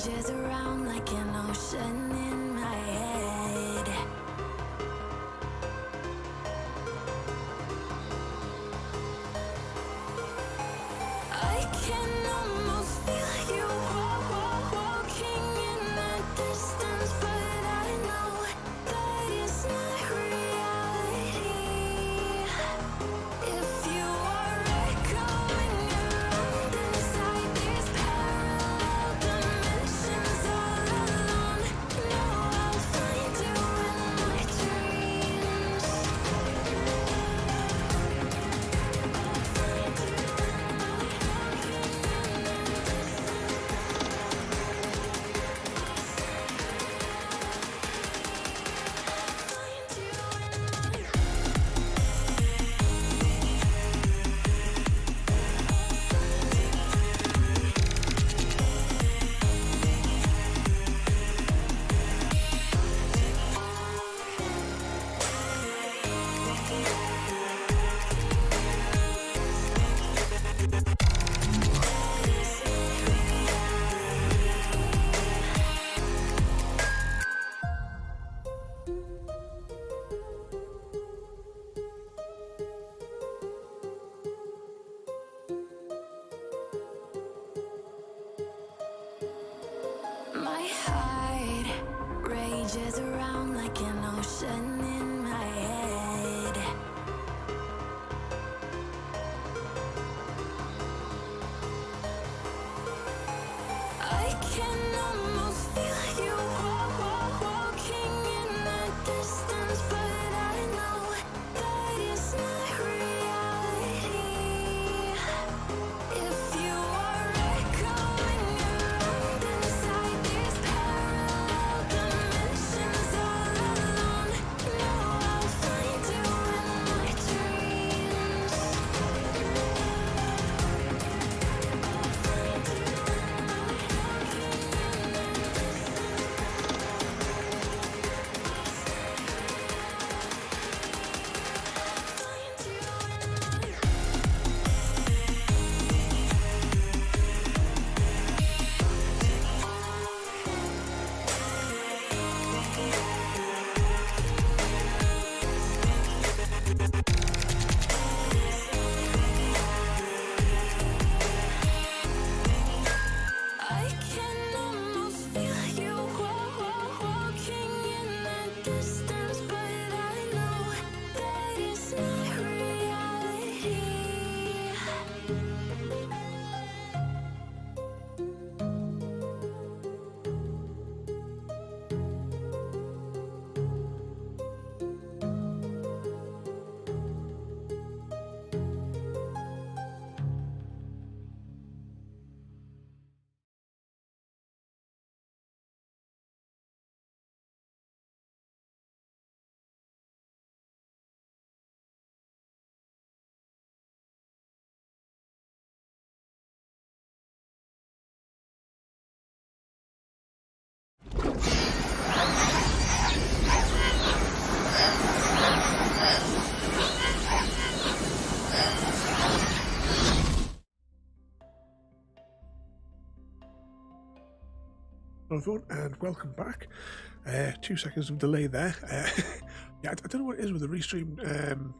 rages around like an ocean in my head. I can almost feel you walking in the distance, but I know that it's not reality. If you are echoing around inside these parallel dimensions all alone, know I'll find you in my dreams. My heart rages around like an ocean in my head. I can almost feel you walking in the distance, but I know that it's not reality. If you are echoing around inside these parallel dimensions all alone, know I'll find you in my dreams. I can almost feel you walking in the distance, but I know that it's not reality. Hello everyone and welcome back. 2 seconds of delay there. Yeah, I don't know what it is with the restream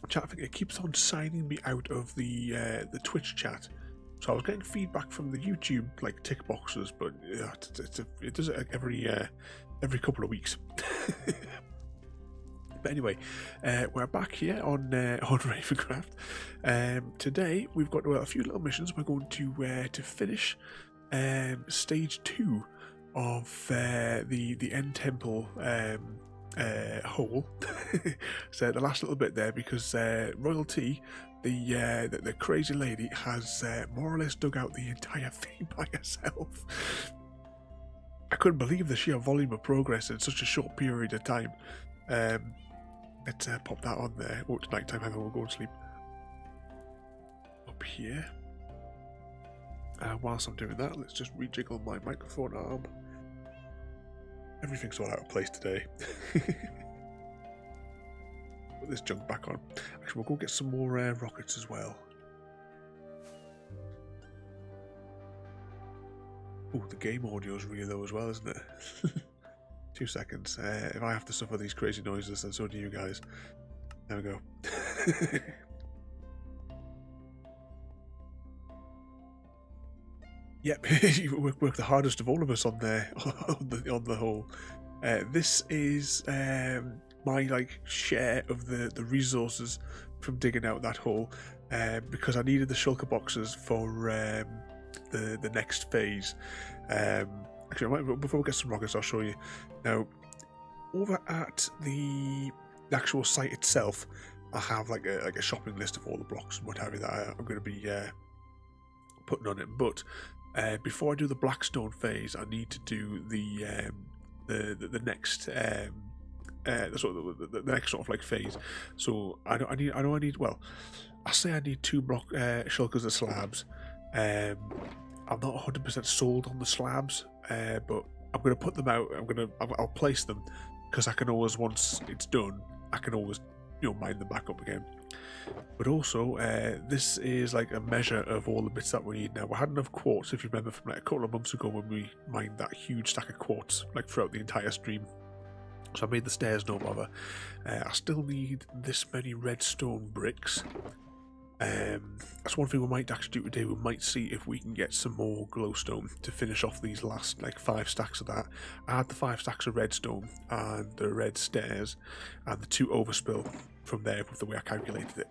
chat thing. It keeps on signing me out of the Twitch chat. So I was getting feedback from the YouTube like tick boxes, but it does it every couple of weeks. But anyway, we're back here on RavenCraft. Today we've got a few little missions. We're going to finish stage 2 of the end temple hole. So the last little bit there, because royalty, the crazy lady, has more or less dug out the entire thing by herself. I couldn't believe the sheer volume of progress in such a short period of time. Let's pop that on there. Oh, it's night time, we'll go to sleep. Up here. Whilst I'm doing that, let's just rejiggle my microphone arm. Everything's all out of place today. Put this junk back on. Actually, we'll go get some more rockets as well. Oh, the game audio is really low as well, isn't it? 2 seconds. If I have to suffer these crazy noises, then so do you guys. There we go. Yep, you work the hardest of all of us on there on the whole. This is my like share of the resources from digging out that hole, because I needed the shulker boxes for the next phase. Actually, before we get some rockets, I'll show you. Now, over at the actual site itself, I have like a shopping list of all the blocks and what have you that I'm going to be putting on it. But before I do the Blackstone phase, I need to do the next the next sort of like phase. So I need well, I say I need 2 block shulkers of slabs. I'm not 100% sold on the slabs, but I'm going to put them out. I'll place them, because I can always, once it's done, I can always, you know, mine them back up again. But also, this is like a measure of all the bits that we need now. We had enough quartz, if you remember, from like a couple of months ago when we mined that huge stack of quartz, like throughout the entire stream. So I made the stairs, no bother. I still need this many redstone bricks. That's one thing we might actually do today. We might see if we can get some more glowstone to finish off these last like 5 stacks of that. I had the 5 stacks of redstone and the red stairs and the 2 overspill from there with the way I calculated it.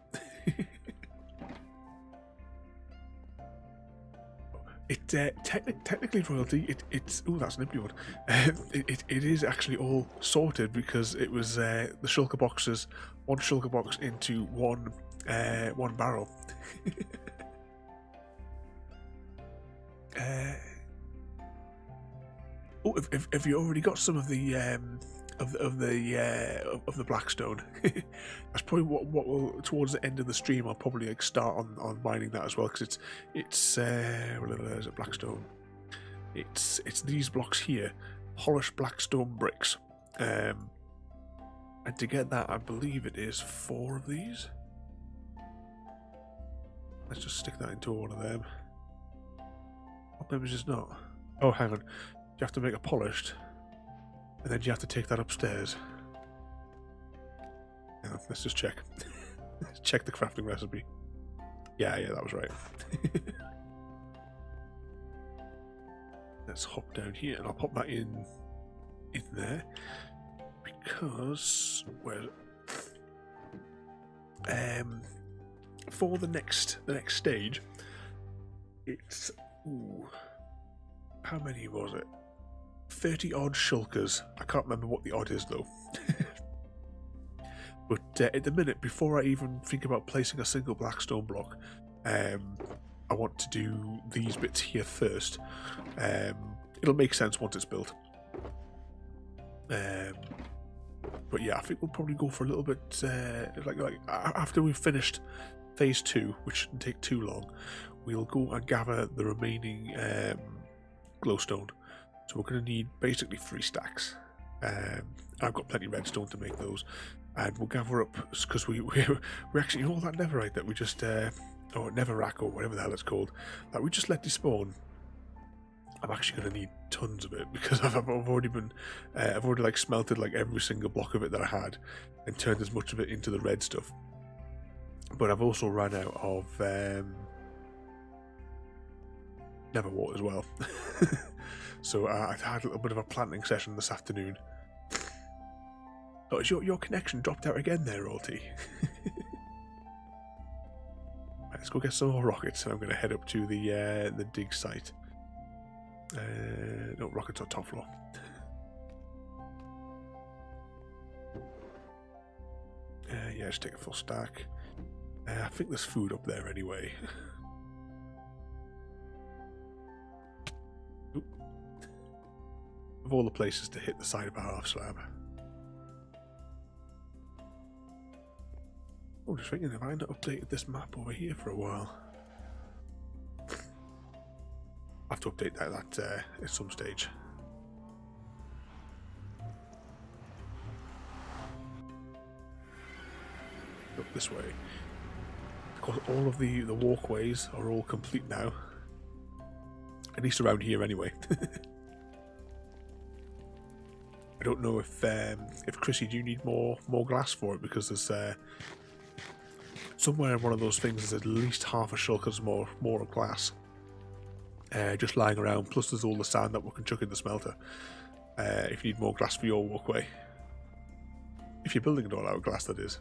Technically royalty. It's oh, that's an empty one. It is actually all sorted because it was the shulker boxes, 1 shulker box into one barrel. Oh, have you already got some of the Blackstone? That's probably what will, towards the end of the stream, I'll probably like start on mining that as well, because it's is it Blackstone? It's these blocks here, polished Blackstone bricks, and to get that, I believe it is 4 of these. Let's just stick that into one of them. What maybe it's not? Oh, hang on. You have to make it polished, and then you have to take that upstairs. Hang on, let's just check. Check the crafting recipe. Yeah, that was right. Let's hop down here, and I'll pop that in there, because for the next stage, it's how many was it? 30 odd shulkers. I can't remember what the odd is though. But at the minute, before I even think about placing a single Blackstone block, I want to do these bits here first. It'll make sense once it's built. But yeah, I think we'll probably go for a little bit like after we've finished phase 2, which shouldn't take too long, we'll go and gather the remaining glowstone. So we're going to need basically 3 stacks. I've got plenty of redstone to make those, and we'll gather up, because we actually, you know, that netherite that we just or netherrack or whatever the hell it's called, that we just let despawn. I'm actually going to need tons of it, because I've already like smelted like every single block of it that I had and turned as much of it into the red stuff. But I've also run out of netherwort as well. So I had a little bit of a planting session this afternoon. Oh, is your connection dropped out again there, Royalty? Right, let's go get some more rockets, and I'm going to head up to the dig site. No, rockets on top floor. Yeah, just take a full stack. I think there's food up there anyway. Oop. Of all the places to hit the side of a half slab. Oh, just thinking, have I not updated this map over here for a while? I have to update that at some stage. Up this way. Of course, all of the walkways are all complete now. At least around here anyway. I don't know if Chrissy, do you need more glass for it? Because there's somewhere in one of those things there's at least half a shulker's more of glass just lying around. Plus there's all the sand that we can chuck in the smelter if you need more glass for your walkway. If you're building it all out of glass, that is.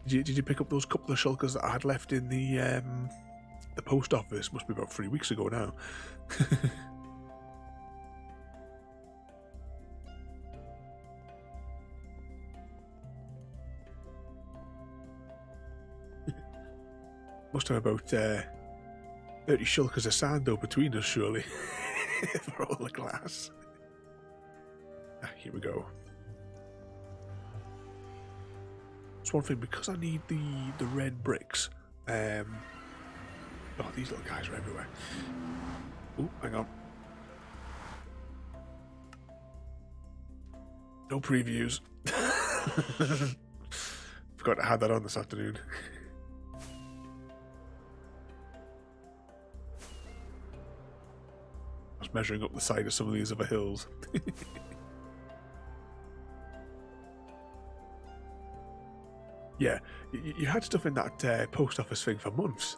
Did you pick up those couple of shulkers that I had left in the post office? Must be about 3 weeks ago now. Must have about 30 shulkers of sand though between us, surely, for all the glass. Here we go. It's one thing, because I need the red bricks. Oh, these little guys are everywhere. Oh, hang on. No previews. Forgot to have that on this afternoon. I was measuring up the side of some of these other hills. Yeah, you had stuff in that post office thing for months.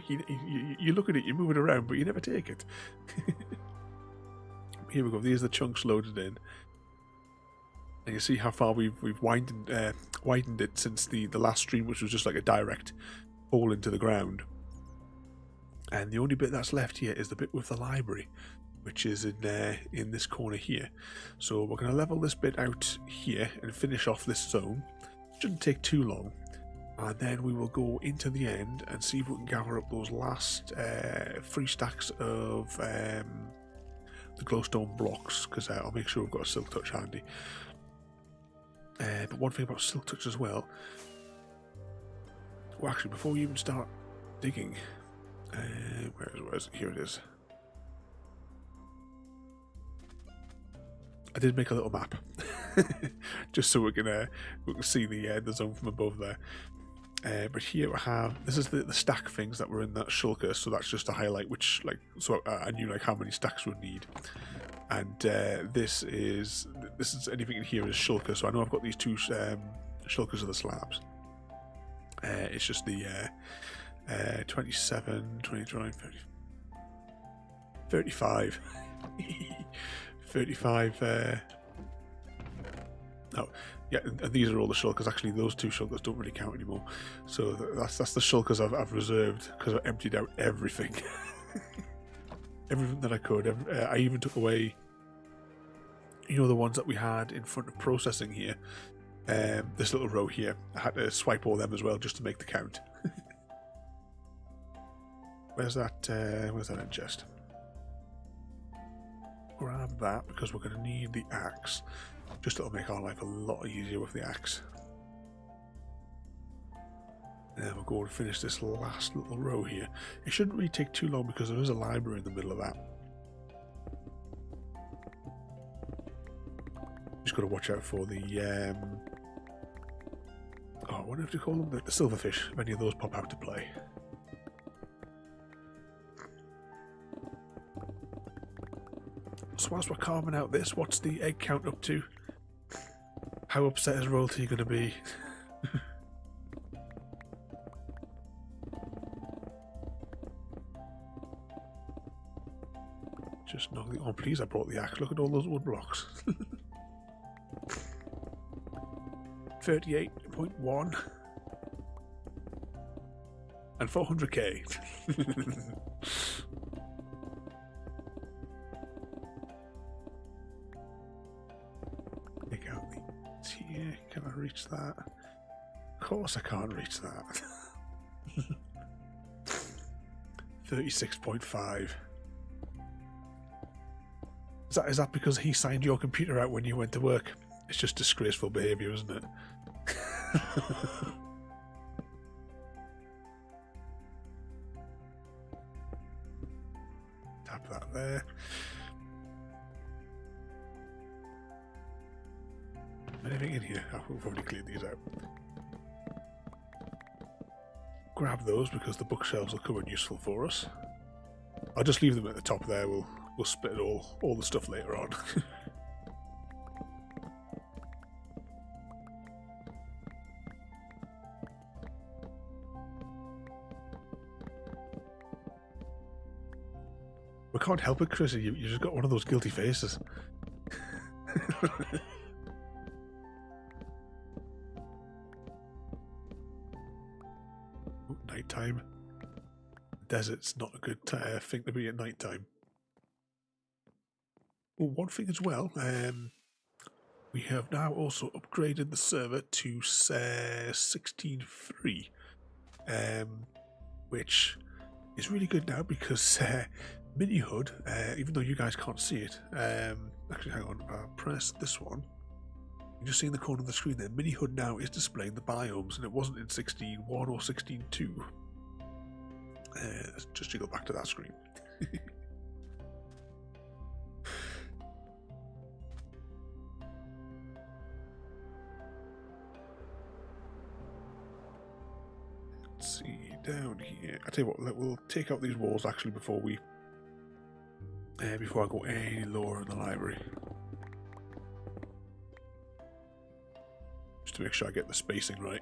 You look at it, you move it around, but you never take it. Here we go. These are the chunks loaded in, and you see how far we've widened it since the last stream, which was just like a direct hole into the ground. And the only bit that's left here is the bit with the library, which is in this corner here. So we're going to level this bit out here and finish off this zone. Shouldn't take too long, and then we will go into the end and see if we can gather up those last 3 stacks of the glowstone blocks, because I'll make sure we've got a silk touch handy. But one thing about silk touch as well, well, actually, before we even start digging, where is it? Here it is. I did make a little map, just so we can see the zone from above there. But here we have, this is the stack things that were in that shulker, so that's just to highlight which, like, so I knew like how many stacks we'd need. And this is anything in here is shulker, so I know I've got these 2 shulkers of the slabs. It's just the 27, 29, 30, 35. 35 oh yeah, and these are all the shulkers. Actually, those 2 shulkers don't really count anymore, so that's the shulkers I've reserved, because I emptied out everything. Everything that I could. I even took away, you know, the ones that we had in front of processing here, this little row here. I had to swipe all them as well just to make the count. Where's that end chest? Grab that, because we're going to need the axe. Just it'll make our life a lot easier with the axe. And then we'll go and finish this last little row here. It shouldn't really take too long, because there is a library in the middle of that. Just got to watch out for the oh, what do you have to call them? The silverfish, if any of those pop out to play. So whilst we're carving out this, what's the egg count up to? How upset is royalty going to be? Just knock the... Oh, please, I brought the axe. Look at all those wood blocks. 38.1. And 400k. Take out the tier. Can I reach that? Of course I can't reach that. 36.5. Is that because he signed your computer out when you went to work? It's just disgraceful behaviour, isn't it? Tap that there. Anything in here? Oh, we've already cleared these out. Grab those because the bookshelves will come in useful for us. I'll just leave them at the top there. We'll split all the stuff later on. We can't help it, Chris. You just got one of those guilty faces. Nighttime. Desert's not a good thing to be at nighttime. Well, one thing as well, we have now also upgraded the server to 16.3, which is really good now because Mini HUD, even though you guys can't see it, actually hang on, I'll press this one. You just see in the corner of the screen there, Mini HUD now is displaying the biomes, and it wasn't in 16.1 or 16.2. Let's just go back to that screen. Let's see down here. I tell you what, we'll take out these walls actually before I go any lower in the library, just to make sure I get the spacing right.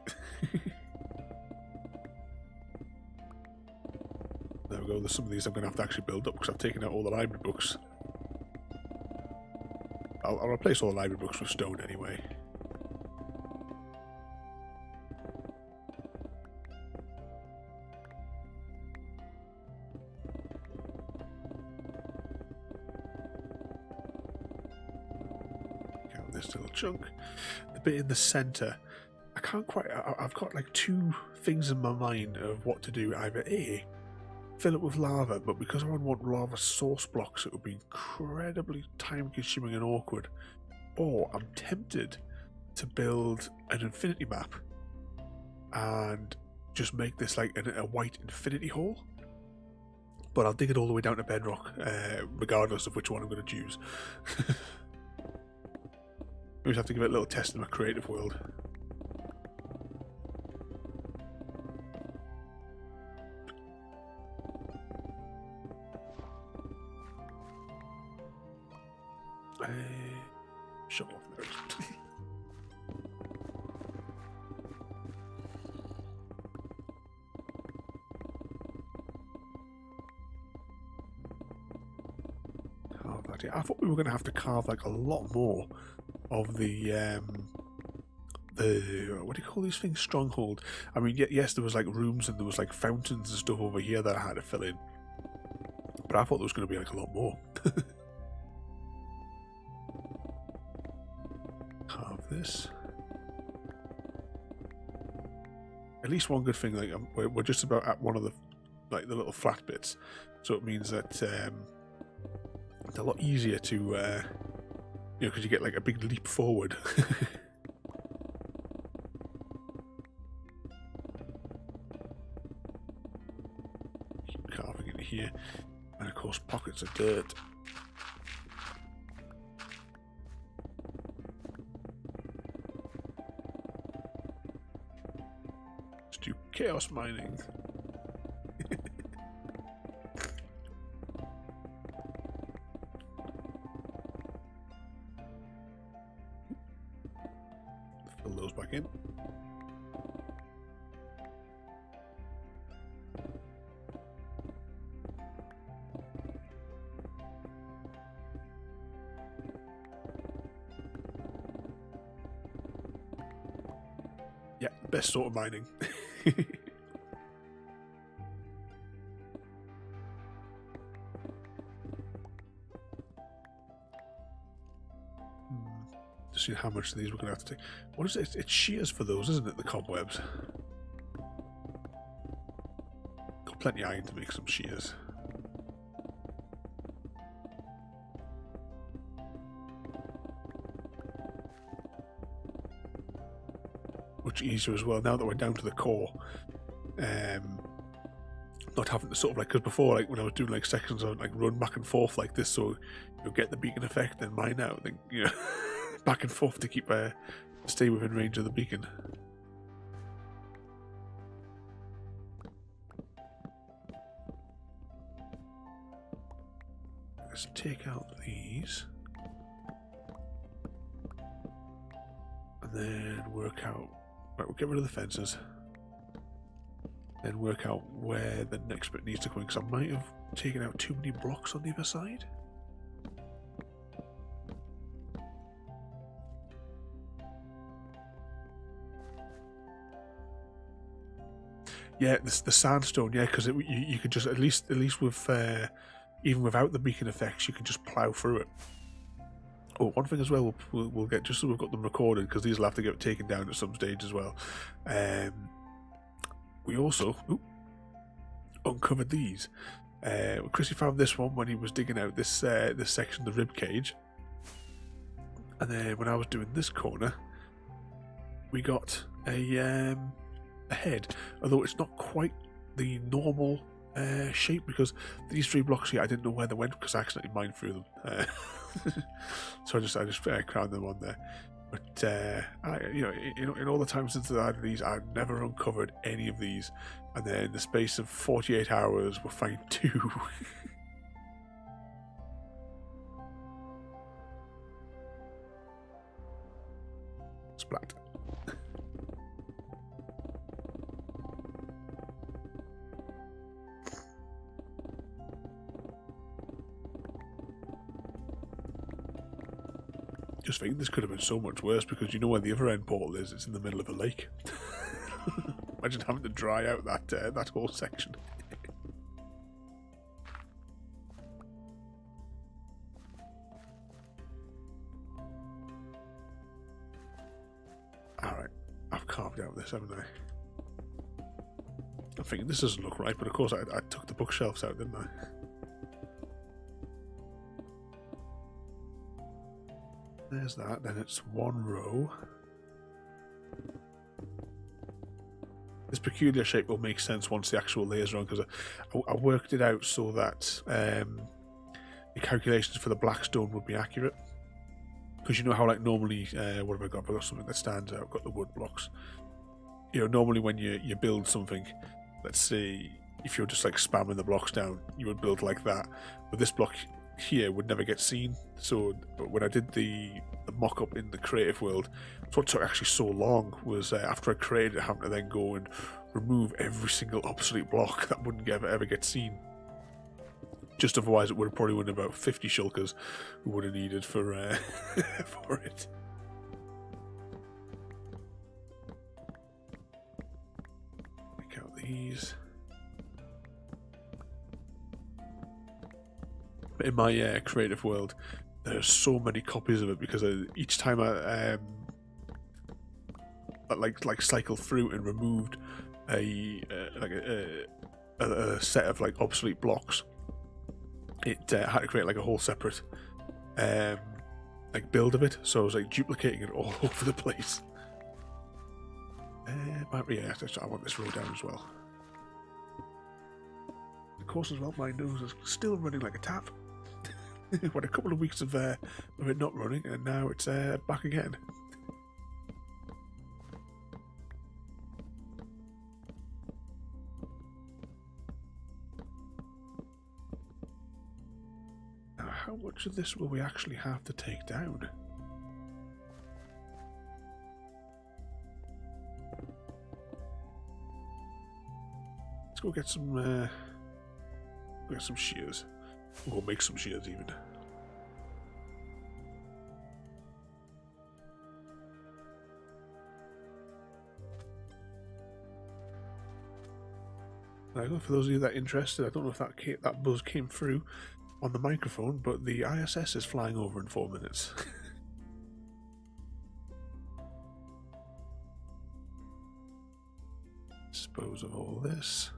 There we go. There's some of these I'm going to have to actually build up because I've taken out all the library books. I'll replace all the library books with stone anyway. Count this little chunk. The bit in the centre, I can't quite. I've got like two things in my mind of what to do. Either A, fill it with lava, but because I want lava source blocks, it would be incredibly time consuming and awkward. Or I'm tempted to build an infinity map and just make this like a white infinity hole, but I'll dig it all the way down to bedrock, regardless of which one I'm going to choose. We just have to give it a little test in my creative world. Shut off there. Carve that. Yeah, I thought we were going to have to carve like a lot more of the what do you call these things? Stronghold. I mean, yes, there was like rooms and there was like fountains and stuff over here that I had to fill in, but I thought there was going to be like a lot more. Carve this. At least one good thing, like we're just about at one of the the little flat bits, so it means that it's a lot easier to you know, because you get like a big leap forward. Keep carving in here, and of course pockets of dirt. Chaos mining. Fill those back in. Yeah, best sort of mining. To see how much of these we're going to have to take. What is it? It's shears for those, isn't it? The cobwebs. Got plenty of iron to make some shears. Much easier as well now that we're down to the core. Not having to sort of like, because before, like when I was doing like sections on like run back and forth like this, so you'll get the beacon effect and mine out, then you know, back and forth to keep stay within range of the beacon. let's take out these. And then work out... Right, we'll get rid of the fences. Then work out where the next bit needs to go in, because I might have taken out too many blocks on the other side. Yeah, the sandstone, yeah, because you could just, at least with, even without the beacon effects, you can just plough through it. Oh, one thing as well, we'll get, just so we've got them recorded, because these will have to get taken down at some stage as well. We also uncovered these. Chrissy found this one when he was digging out this section of the rib cage, and then when I was doing this corner, we got a head, although it's not quite the normal shape, because these 3 blocks here I didn't know where they went because I accidentally mined through them. So I just crowned them on there. But in all the time since I had these, I've never uncovered any of these, and then in the space of 48 hours we'll find 2. Splat. Just think this could have been so much worse, because you know where the other end portal is. It's in the middle of a lake. Imagine having to dry out that whole section. Alright, I've carved out this, haven't I? I'm thinking this doesn't look right, but of course I took the bookshelves out, didn't I? There's that, then it's 1 row. This peculiar shape will make sense once the actual layers are on, because I worked it out so that the calculations for the black stone would be accurate. Because you know how, like, normally, what have I got? I've got something that stands out. I've got the wood blocks. You know, normally when you build something, let's say, if you're just like spamming the blocks down, you would build like that. But this block here would never get seen. So when I did the mock-up in the creative world, that's what took actually so long, was after I created it, having to then go and remove every single obsolete block that wouldn't ever get seen. Just otherwise it would have probably been about 50 shulkers who would have needed for for it. Take out these. In my creative world, there's so many copies of it, because each time I like cycled through and removed a set of like obsolete blocks, it had to create like a whole separate like build of it. So I was like duplicating it all over the place. Yeah, I want this row down as well. Of course, as well, my nose is still running like a tap. What, a couple of weeks of it not running, and now it's back again. Now, how much of this will we actually have to take down? Let's go get some shears. We'll make some shears even. Now, for those of you that are interested, I don't know if that buzz came through on the microphone, but the ISS is flying over in 4 minutes. Dispose of all this.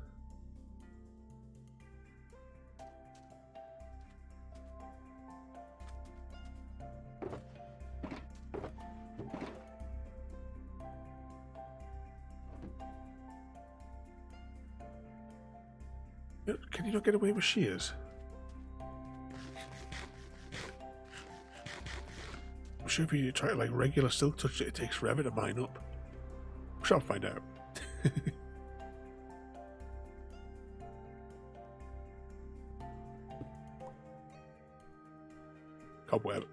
Can you not get away with shears? I'm sure if you try to like regular silk touch it takes forever to mine up. We shall find out. Cobweb.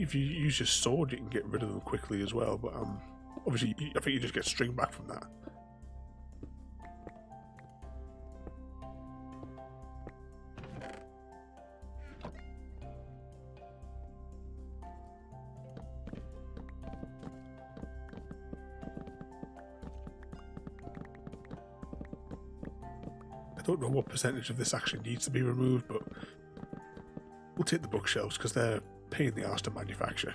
If you use your sword, you can get rid of them quickly as well, but obviously I think you just get string back from that. I don't know what percentage of this actually needs to be removed, but we'll take the bookshelves because they're a pain in the arse to manufacture.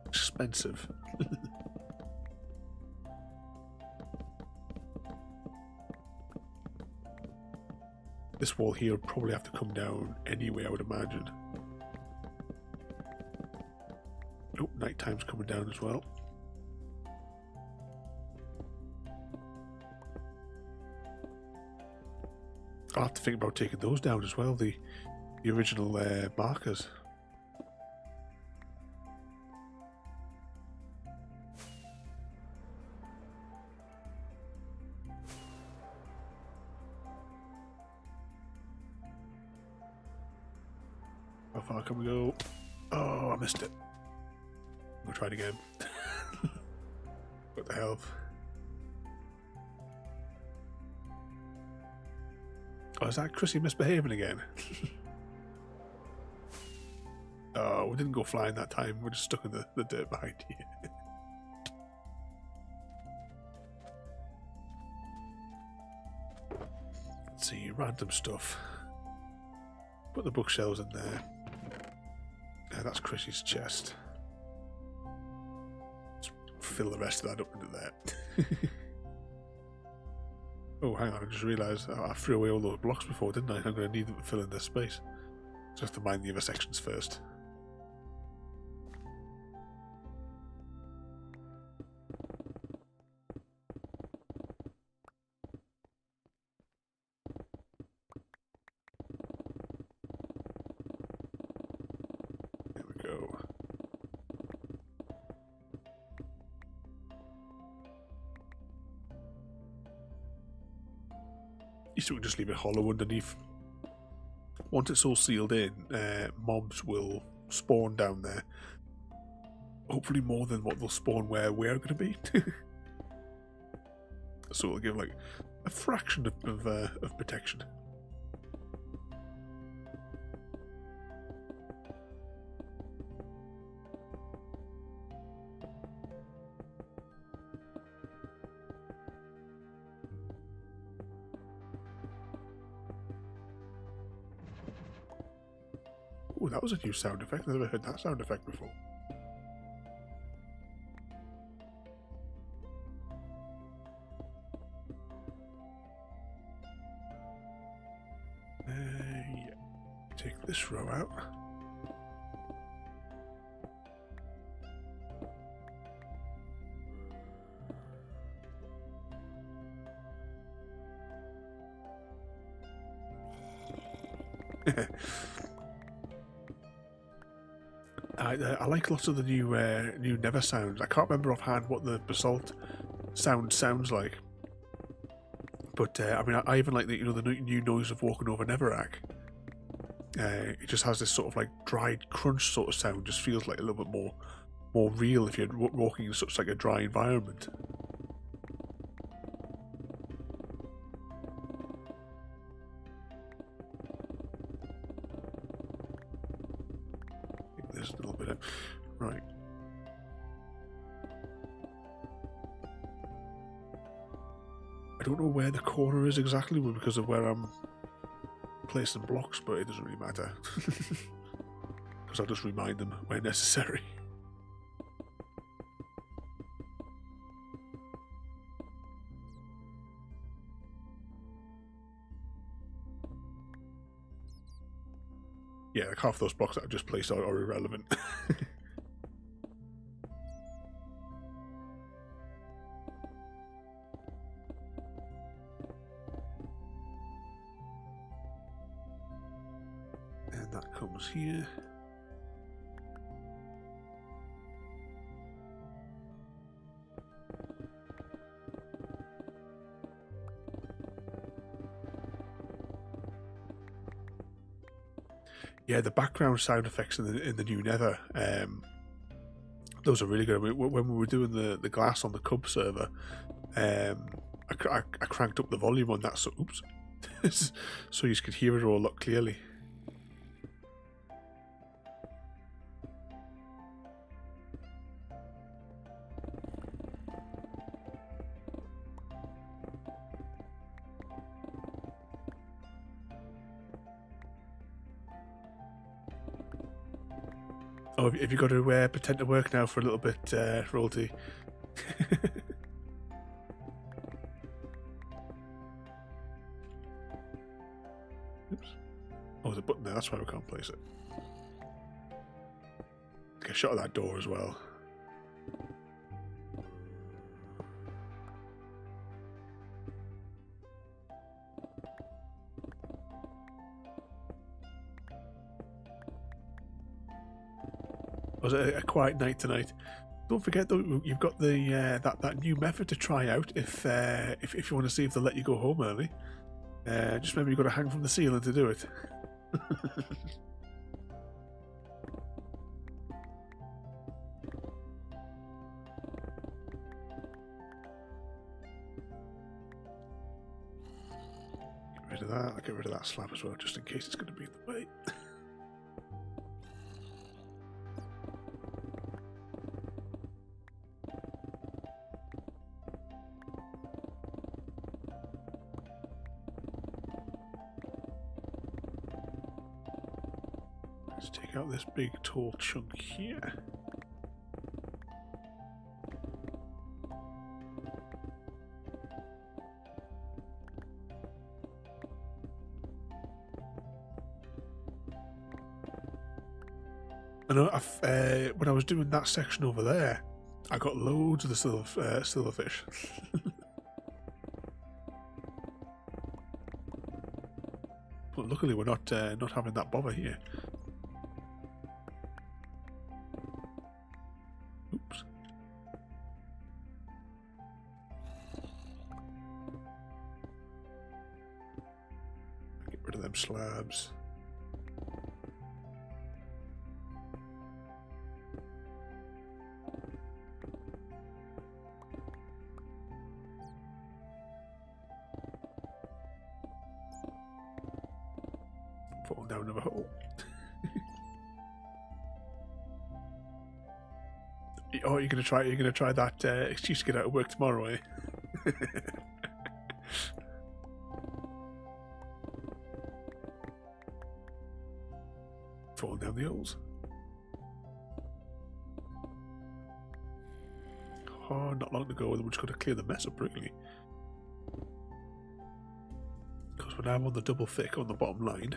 Expensive. This wall here would probably have to come down anyway, I would imagine. Oh, nighttime's coming down as well. I'll have to think about taking those down as well, the original markers. How far can we go? Oh, I missed it. We'll try it again. What the hell? Oh, is that Chrissy misbehaving again? Oh, we didn't go flying that time. We're just stuck in the dirt behind you. Let's see, random stuff. Put the bookshelves in there. That's Chrissy's chest. Let's fill the rest of that up into there. Oh, hang on, I just realised I threw away all those blocks before, didn't I? I'm going to need them to fill in this space. Just have to mine the other sections first. There we go. So we can just leave it hollow underneath. Once it's all sealed in, mobs will spawn down there. Hopefully more than what they'll spawn where we're going to be. So it'll give like a fraction of protection. Oh, that was a new sound effect. I've never heard that sound effect before. Yeah. Take this row out. I like lots of the new Nether sounds. I can't remember offhand what the basalt sounds like, but I mean, I even like the the new noise of walking over Netherrack. It just has this sort of like dried crunch sort of sound. Just feels like a little bit more real if you're walking in such like a dry environment. There's a little bit of right. I don't know where the corner is exactly because of where I'm placing blocks, but it doesn't really matter because I'll just remind them where necessary. Yeah, like half those blocks that I've just placed are irrelevant. comes here. Yeah, the background sound effects in the new Nether, those are really good. When we were doing the glass on the Cub server, I cranked up the volume on that, so oops, so you could hear it all a lot clearly. Oh, have you got to pretend to work now for a little bit, Royalty? Oops. Oh, there's a button there, that's why we can't place it. Get a shot of that door as well. Was it a quiet night tonight? Don't forget though, you've got the that new method to try out if you want to see if they'll let you go home early. Just remember you've got to hang from the ceiling to do it. Get rid of that. I'll get rid of that slab as well, just in case it's going to be in the way. Let's take out this big tall chunk here. I know when I was doing that section over there, I got loads of the silverfish. But luckily we're not having that bother here. Oops. Get rid of them slabs. Fall down another hole. Oh, you're gonna try that excuse to get out of work tomorrow, eh? Falling down the holes. Oh, not long to go. We're just going to clear the mess up, really. Because we're now on the double thick on the bottom line.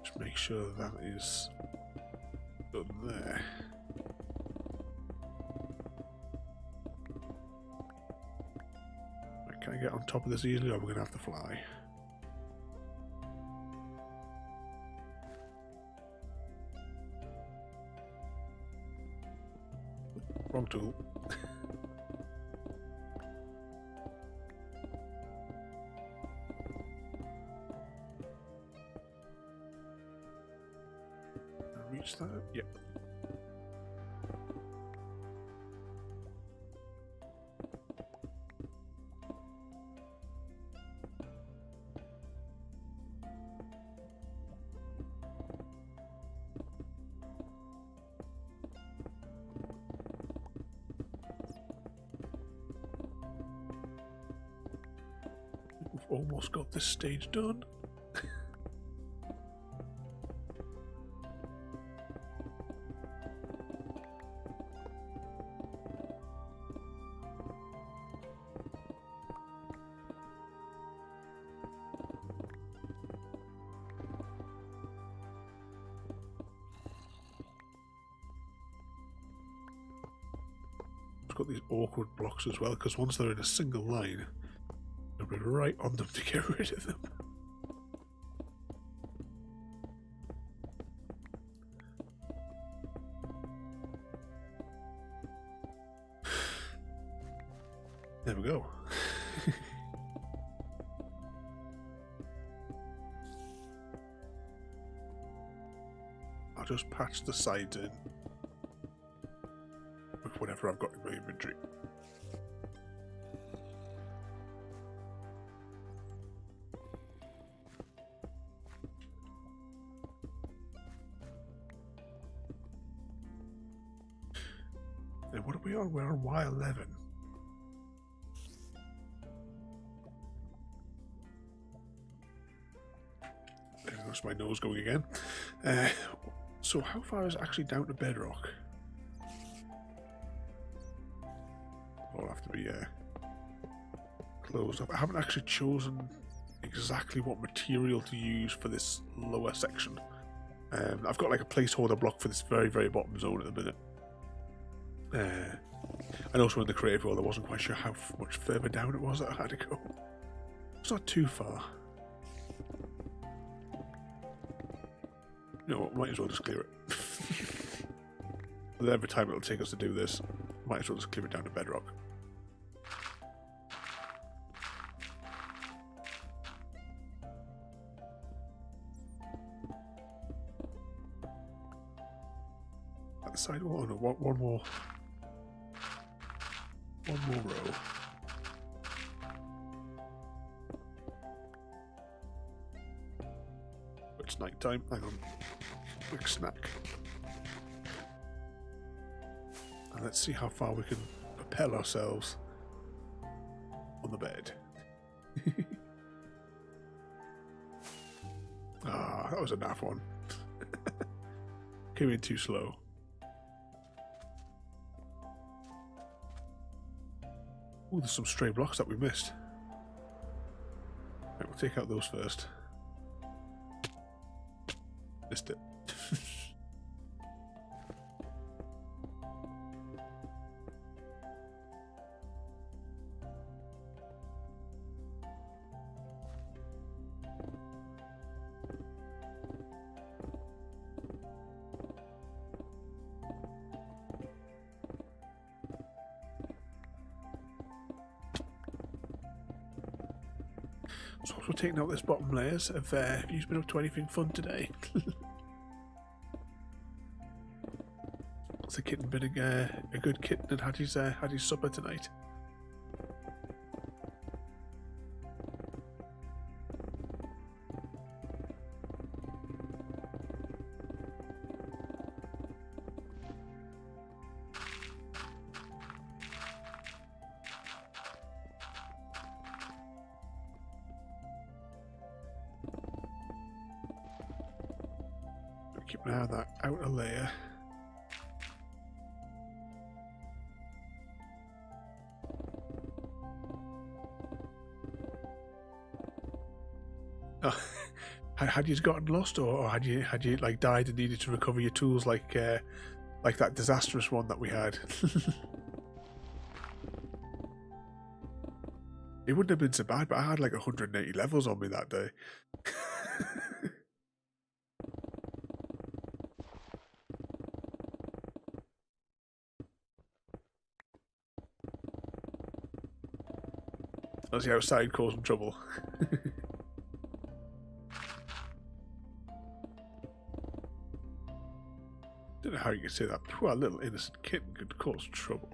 Just make sure that is done there. Can I get on top of this easily, or we're going to have to fly? Wrong tool. Reach that? Yep. almost got this stage done. Got these awkward blocks as well, because once they're in a single line, you'll be right on them to get rid of them. There we go. I'll just patch the sides in with whatever I've got in my inventory. And what are we on? We're on Y11. There goes my nose going again. So how far is it actually down to bedrock? I'll have to be closed up. I haven't actually chosen exactly what material to use for this lower section. I've got like a placeholder block for this very, very bottom zone at the minute. And also in the creative world, I wasn't quite sure how much further down it was that I had to go. It's not too far. You know what, might as well just clear it. With every time it'll take us to do this, might as well just clear it down to bedrock. At the side wall, no, one more row. It's night time. Hang on. Quick snack. And let's see how far we can propel ourselves on the bed. Ah, that was a naff one. Came in too slow. Oh, there's some stray blocks that we missed. Right, we'll take out those first. Missed it. So we're taking out this bottom layers. Have you been up to anything fun today? Has the kitten been a good kitten and had his supper tonight? Keep an eye on that outer layer. Oh, had you gotten lost, or had you like died and needed to recover your tools like that disastrous one that we had? It wouldn't have been so bad, but I had like 180 levels on me that day. I was outside causing trouble. Don't know how you can say that. Poor little innocent kitten could cause trouble.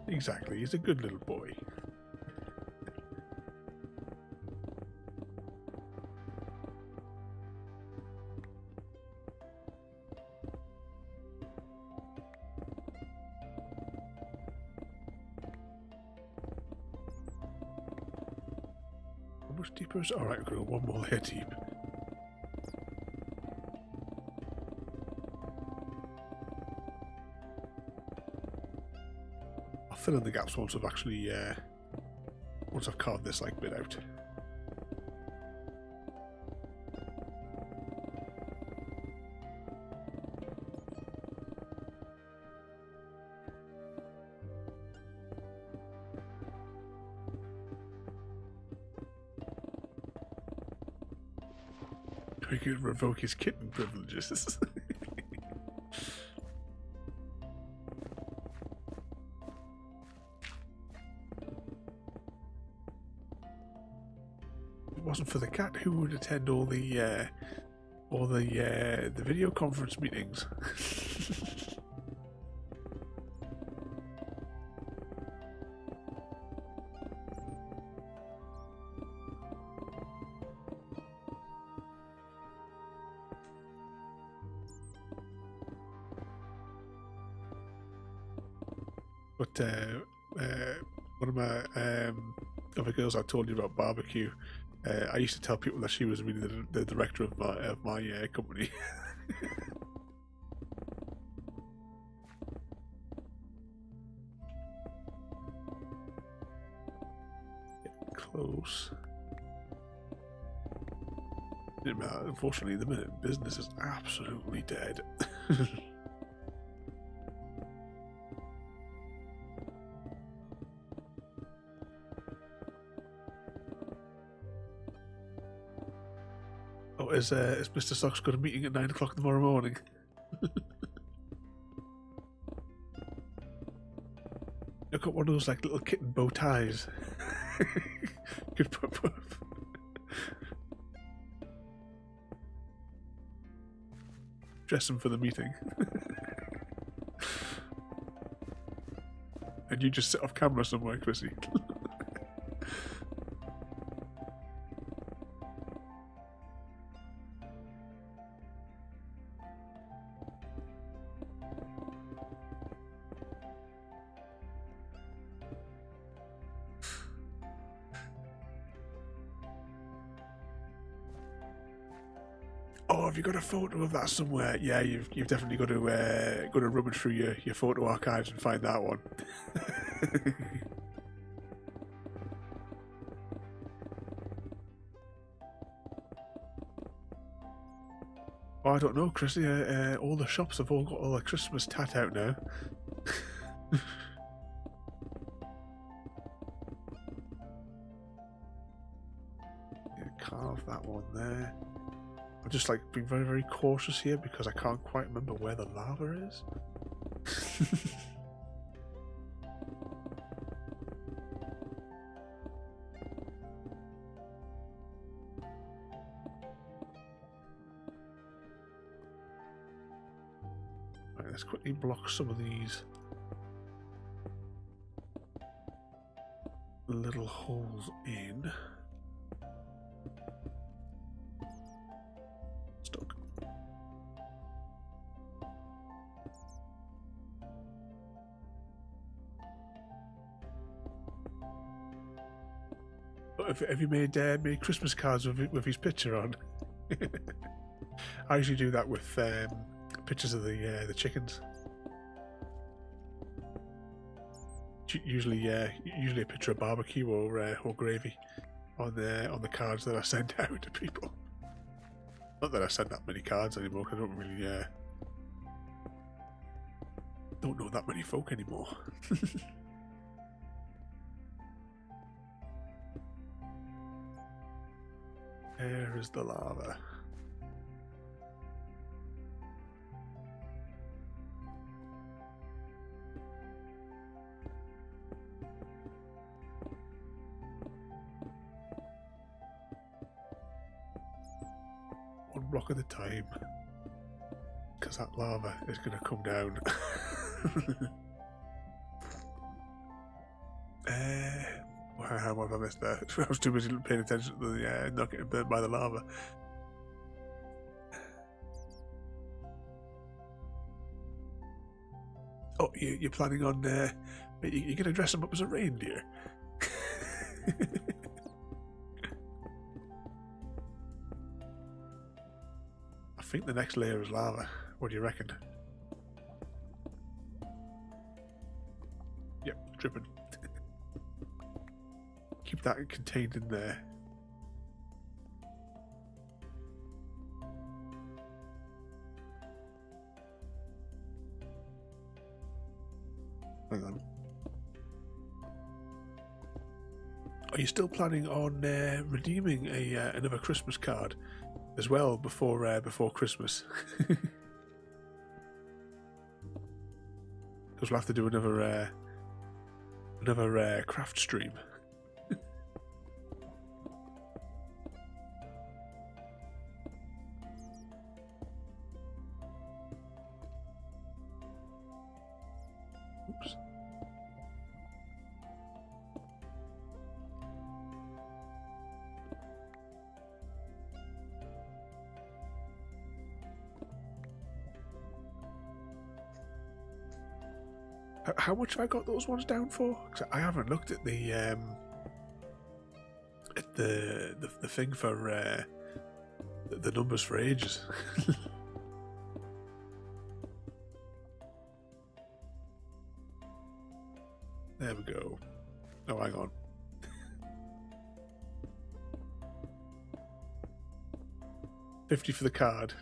Exactly, he's a good little boy. deepers? Alright, we've got one more layer deep. I'll fill in the gaps once I've actually, once I've carved this like bit out. We could revoke his kitten privileges. If it wasn't for the cat, who would attend all the video conference meetings? But one of my other girls I told you about barbecue, I used to tell people that she was really the director of my company. Getting close. Unfortunately, the minute business is absolutely dead. Oh, is Mr. Socks got a meeting at 9 o'clock tomorrow morning? I've got one of those like little kitten bow ties. Could put dress him for the meeting. And you just sit off camera somewhere, Chrissy. Oh, have you got a photo of that somewhere? Yeah, you've definitely got to rummage through your photo archives and find that one. Oh, I don't know, Chrissy. All the shops have all got all the Christmas tat out now. Yeah, carve that one there. I'm just like being very, very cautious here because I can't quite remember where the lava is. Right, let's quickly block some of these little holes in. Stuck. Have you made Christmas cards with his picture on? I usually do that with pictures of the chickens. Usually a picture of barbecue or gravy on the cards that I send out to people. Not that I send that many cards anymore, because I don't really don't know that many folk anymore. There is the lava. One block at a time, because that lava is going to come down. How have I missed that? I was too busy paying attention to the not getting burnt by the lava. Oh, you're planning on you're going to dress him up as a reindeer? think the next layer is lava. What do you reckon? Yep, dripping. Keep that contained in there. Hang on. Are you still planning on redeeming another Christmas card as well before Christmas? Because we'll have to do another craft stream. Oops. How much have I got those ones down for? 'Cause I haven't looked at the thing for the numbers for ages. There we go. Oh, hang on. $50 for the card.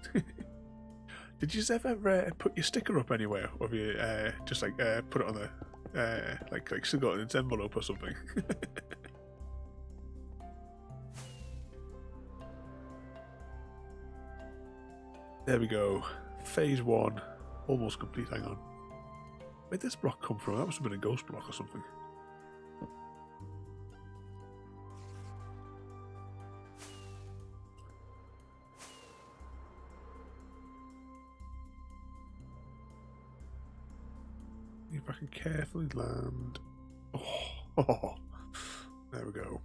Did you ever put your sticker up anywhere, or have you just like put it on the like still got it in its envelope or something? There we go. Phase 1 almost complete. Hang on. Where'd this block come from? That must have been a ghost block or something. If I can carefully land. Oh, there we go.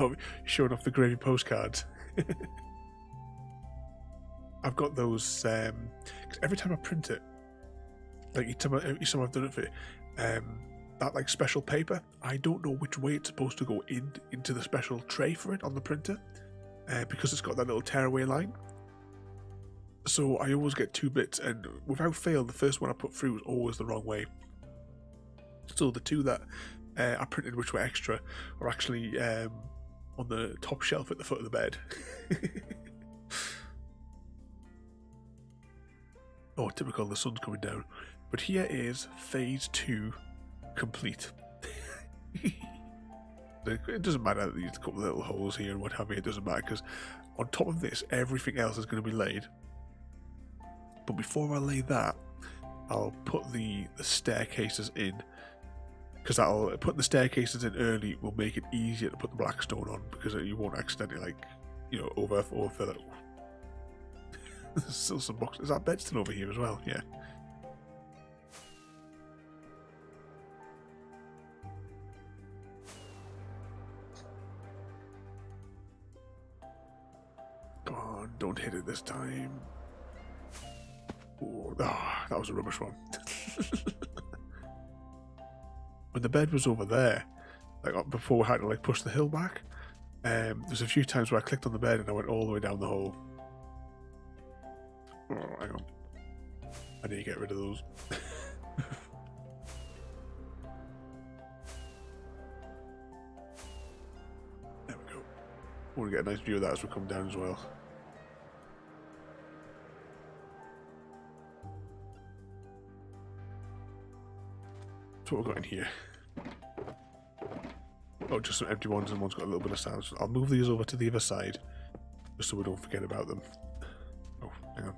Oh, showing off the gravy postcards. I've got those. 'Cause every time I print it, like each time I've done it for that like special paper, I don't know which way it's supposed to go into the special tray for it on the printer. Because it's got that little tearaway line. So I always get 2 bits, and without fail, the first one I put through is always the wrong way. So the 2 that I printed, which were extra, are actually on the top shelf at the foot of the bed. Oh, typical, the sun's coming down. But here is phase 2 complete. It doesn't matter that there's a couple of little holes here and what have you, it doesn't matter, because on top of this everything else is going to be laid. But before I lay that, I'll put the staircases in, because that'll put the staircases in early will make it easier to put the blackstone on, because you won't accidentally, like, you know, overfill it. There's still some boxes. Is that bed still over here as well? Yeah. Come on, don't hit it this time. Oh, that was a rubbish one. When the bed was over there, like before we had to like push the hill back, there's a few times where I clicked on the bed and I went all the way down the hole. Oh, hang on. I need to get rid of those. There we go. I want to get a nice view of that as we come down as well. That's what we've got in here. Oh, just some empty ones, and one's got a little bit of sand. So I'll move these over to the other side, just so we don't forget about them. Oh, hang on.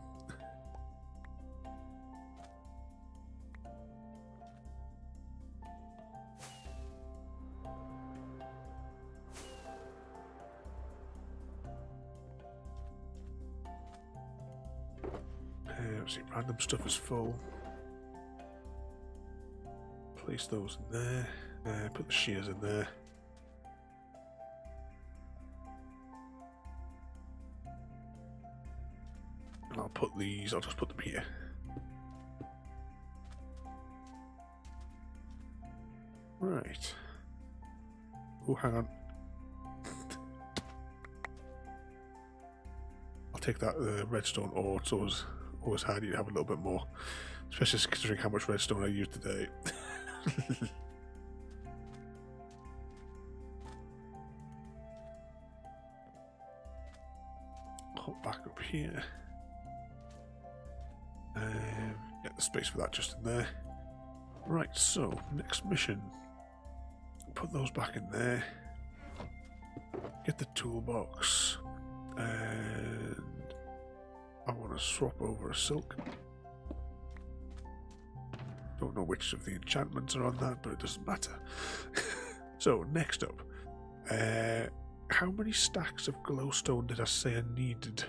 Let's see, random stuff is full. Place those in there. Put the shears in there. And I'll put these, I'll just put them here. Right. Oh, hang on. I'll take that redstone ore. It's always handy to have a little bit more, especially considering how much redstone I used today. Hop back up here. Get the space for that just in there. Right, so next mission. Put those back in there. Get the toolbox. And I want to swap over a silk. Don't know which of the enchantments are on that, but it doesn't matter. So, next up. How many stacks of glowstone did I say I needed?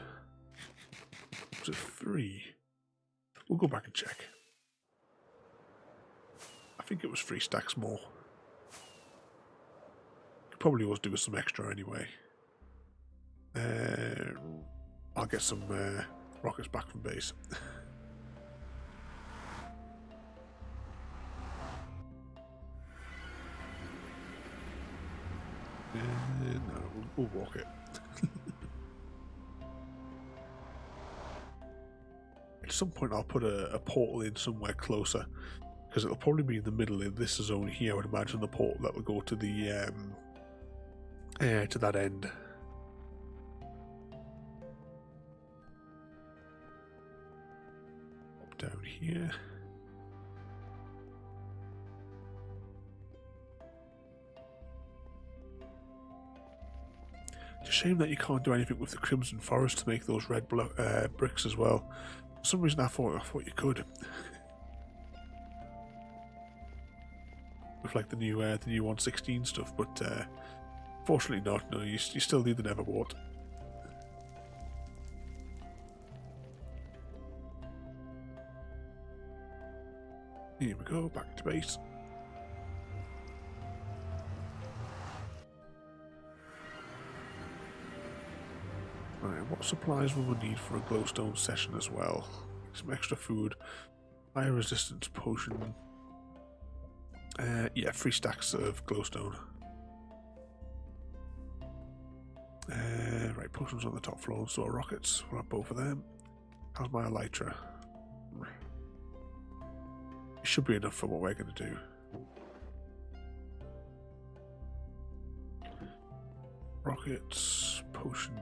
Was it 3? We'll go back and check. I think it was 3 stacks more. Could probably always do with some extra anyway. I'll get some rockets back from base. No, we'll walk it. At some point I'll put a portal in somewhere closer, because it'll probably be in the middle of this zone here. I would imagine the portal that will go to the to that end. Up down here. It's a shame that you can't do anything with the Crimson Forest to make those red bricks as well. For some reason I thought you could. With like the new 116 stuff, but fortunately not. No, you still need the Nether wart. Here we go, back to base. Right, what supplies will we need for a glowstone session as well? Some extra food, fire resistance potion. Yeah, 3 stacks of glowstone. Right, potions on the top floor, so are rockets. We'll have both of them. How's my elytra? It should be enough for what we're going to do. Rockets, potions.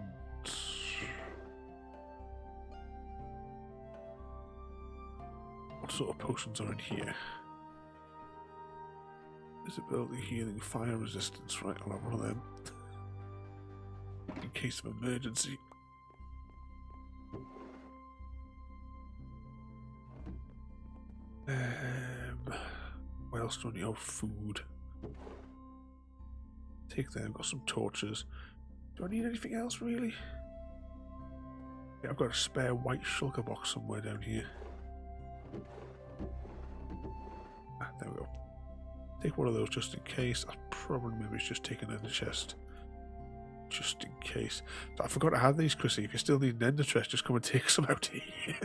What sort of potions are in here? Visibility, healing, fire resistance. Right, I'll have one of them. In case of emergency. What else do I need? Oh, food. Take them. Got some torches. Do I need anything else, really? Yeah, I've got a spare white shulker box somewhere down here. Ah, there we go. Take one of those just in case. I probably maybe just take an ender chest. Just in case. So I forgot to have these, Chrissy. If you still need an ender chest, just come and take some out here.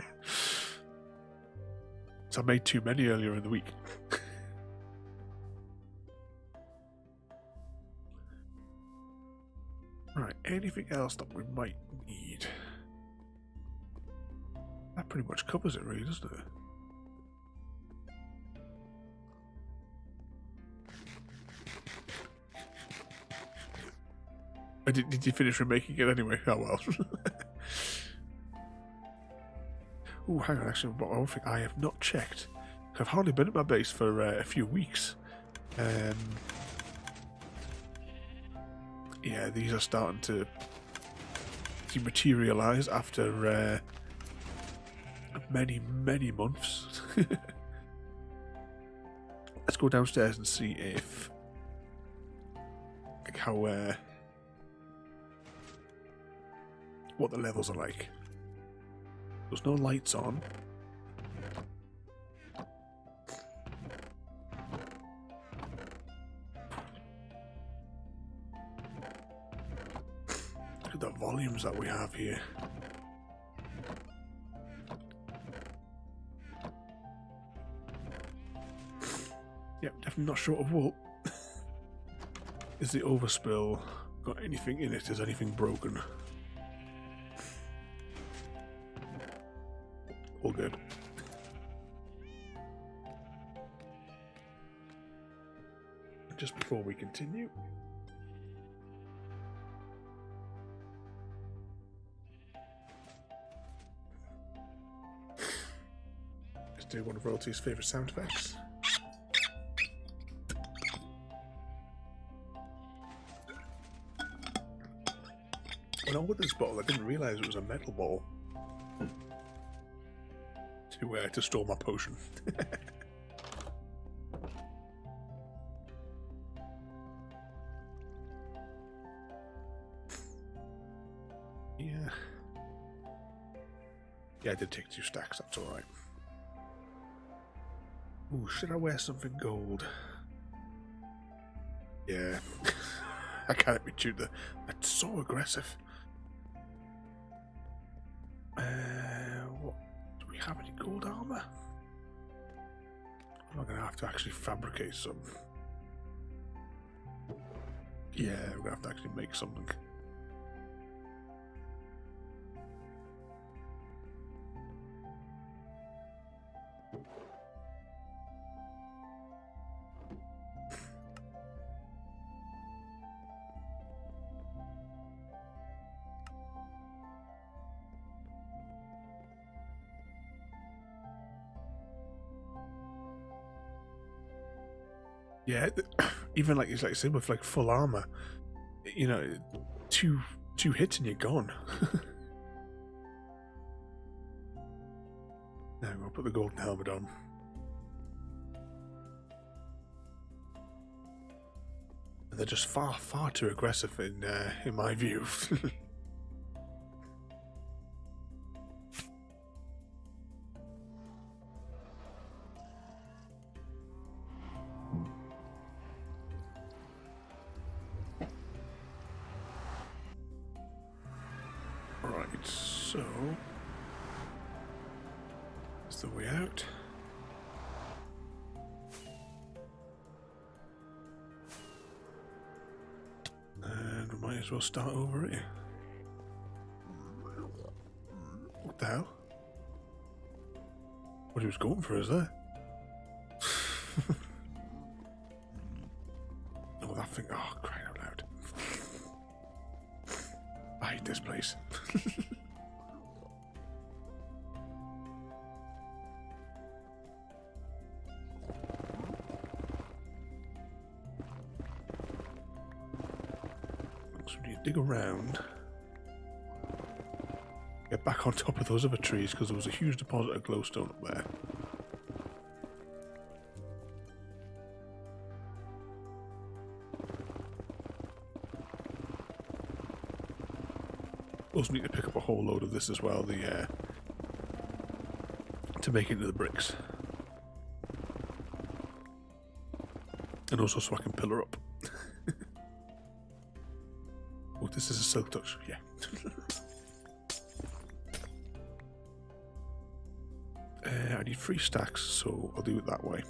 So I made too many earlier in the week. Right, anything else that we might need? That pretty much covers it, really, doesn't it? Did you finish remaking it anyway? Oh well. Oh, hang on, actually, one thing I have not checked. I've hardly been at my base for a few weeks. Yeah, these are starting to materialise after many months. Let's go downstairs and see if, like, how what the levels are like. There's no lights on. Look at the volumes that we have here. Yep, definitely not short of wool. Is the overspill got anything in it? Is anything broken? All good. Just before we continue, let's do one of Royalty's favourite sound effects. When I ordered this bottle, I didn't realise it was a metal bottle to store my potion. Yeah, I did take 2 stacks, that's alright. Ooh, should I wear something gold? Yeah. I can't be tuned. That's so aggressive. What? Do we have any gold armor? I'm going to have to actually fabricate some. Yeah, we're going to have to actually make something. Yeah, even like it's like same with like full armor. You know, two hits and you're gone. Now I'll put the golden helmet on. And they're just far too aggressive in my view. So, that's the way out. And we might as well start over here. What the hell? What he was going for is there? Oh, that thing. Oh, crying out loud. I hate this place. So we need to dig around. Get back on top of those other trees because there was a huge deposit of glowstone up there. Also need to pick up a whole load of this as well, to make into the bricks. And also so I can pillar up. Oh, this is a silk touch, yeah. I need 3 stacks, so I'll do it that way.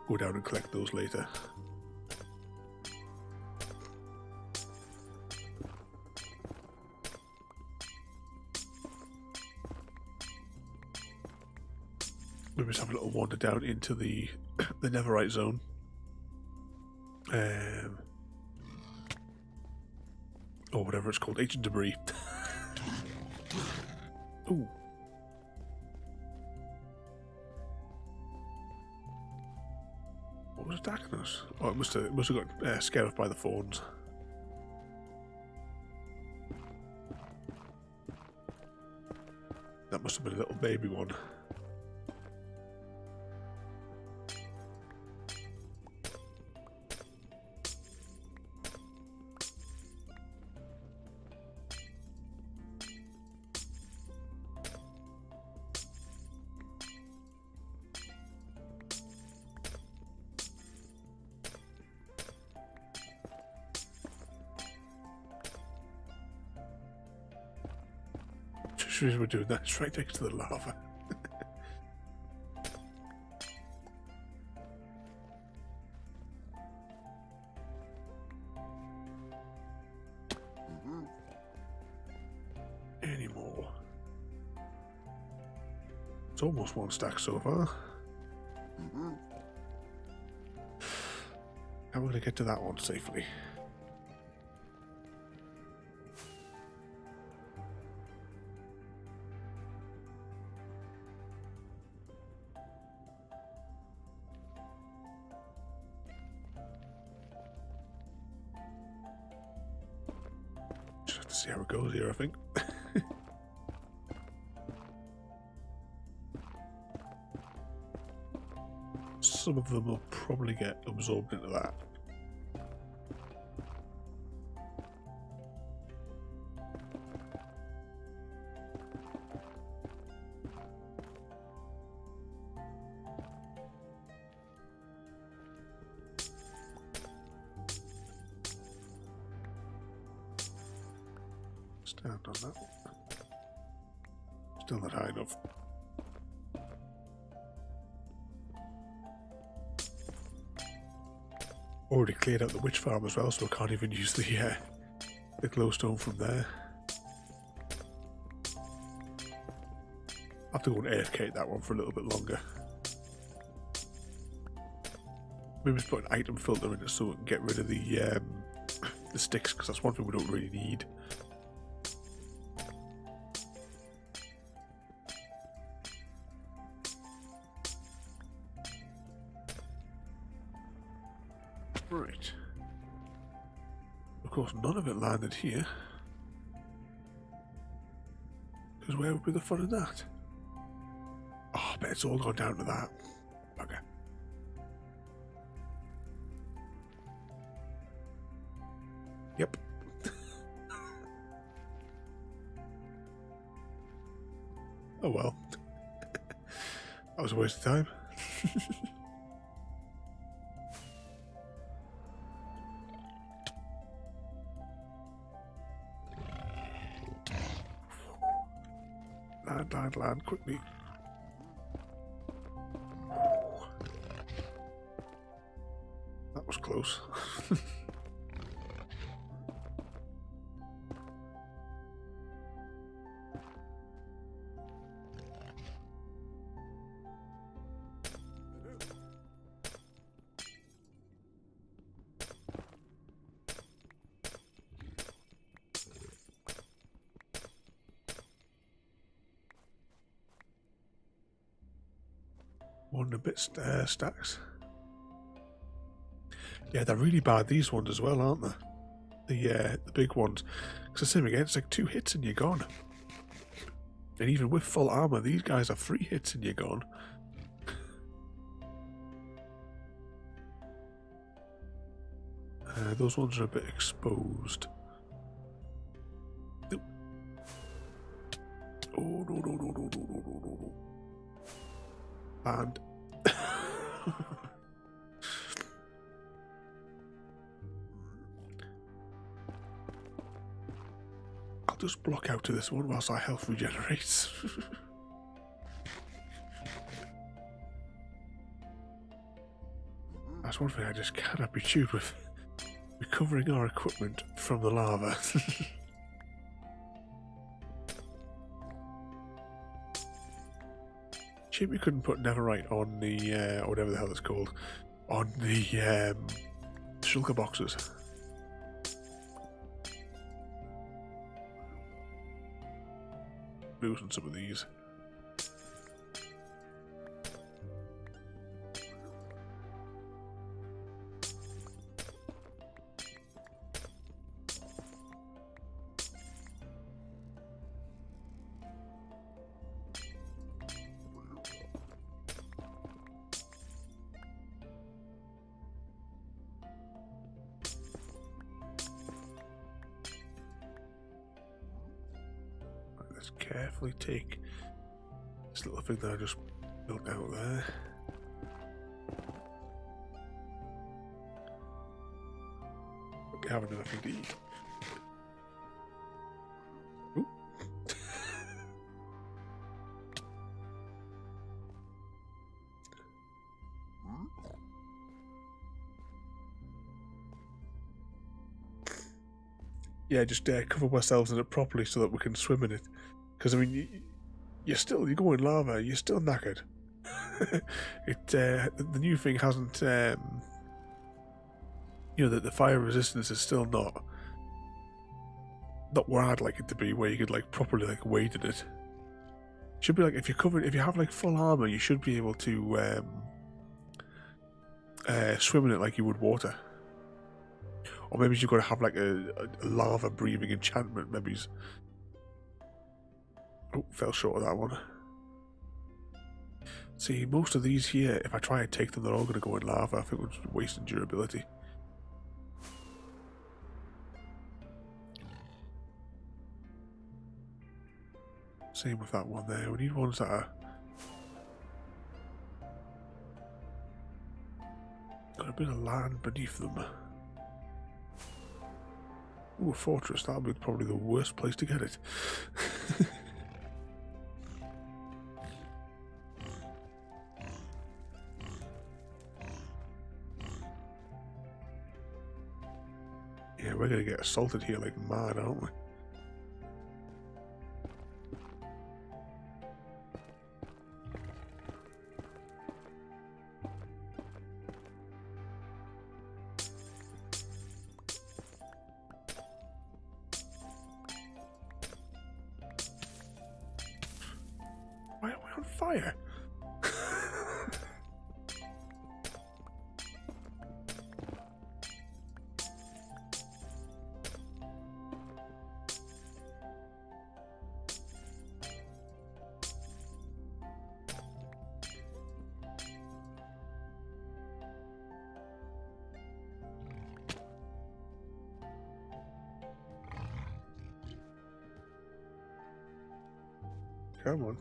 Go down and collect those later. Maybe just have a little wander down into the Netherite zone. Or whatever it's called, ancient debris. Ooh. What was attacking us? Oh, it must have got scared off by the fawns. That must have been a little baby one. reason we're doing that. It's right next to the lava. Any more? It's almost one stack so far. How are we going to get to that one safely? Just have to see how it goes here, I think. Some of them will probably get absorbed into that. Stand on that one. Still not high enough. Already cleared out the witch farm as well, so I can't even use the glowstone from there. I'll have to go and AFK that one for a little bit longer. Maybe just put an item filter in it so we can get rid of the sticks, because that's one thing we don't really need. Right. Of course, none of it landed here. Because where would be the fun in that? Oh, I bet it's all gone down to that. Okay. Yep. Oh well. That was a waste of time. Land quickly. That was close. One a bit stacks. Yeah, they're really bad, these ones as well, aren't they? The big ones. Because the same again, it's like 2 hits and you're gone. And even with full armor, these guys are 3 hits and you're gone. Those ones are a bit exposed. Nope. Oh, no. And I'll just block out to this one whilst our health regenerates. That's one thing I just cannot be chewed with. Recovering our equipment from the lava. Shame we couldn't put netherite on the, or whatever the hell it's called, on the shulker boxes. Losing some of these. Let's carefully take this little thing that I just built out there. We haven't enough to eat. Ooh. yeah, just cover ourselves in it properly so that we can swim in it. Because I mean, you go in lava, you're still knackered. The new thing hasn't, that the fire resistance is still not where I'd like it to be, where you could like properly like wade in it. Should be like if you have like full armor, you should be able to swim in it like you would water. Or maybe you've got to have like a lava breathing enchantment. Maybe. Oh, fell short of that one. See, most of these here, if I try and take them, they're all going to go in lava. I think we're just wasting durability. Same with that one there. We need ones that are got a bit of land beneath them. Ooh, a fortress. That'll be probably the worst place to get it. Yeah, we're going to get assaulted here like mad, aren't we? Why are we on fire? Come on.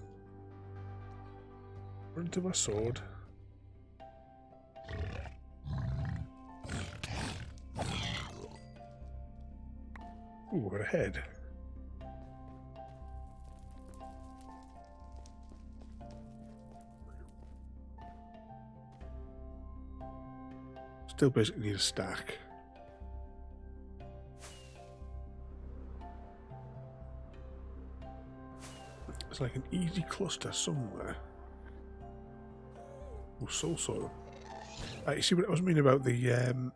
Run to my sword. Ooh, got a head. Still basically need a stack. It's like an easy cluster somewhere. Oh, soul sword. You see what I was meaning about the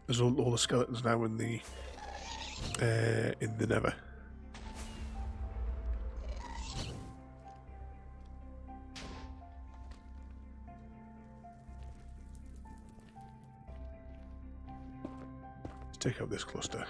there's all the skeletons now in the Nether. Let's take out this cluster.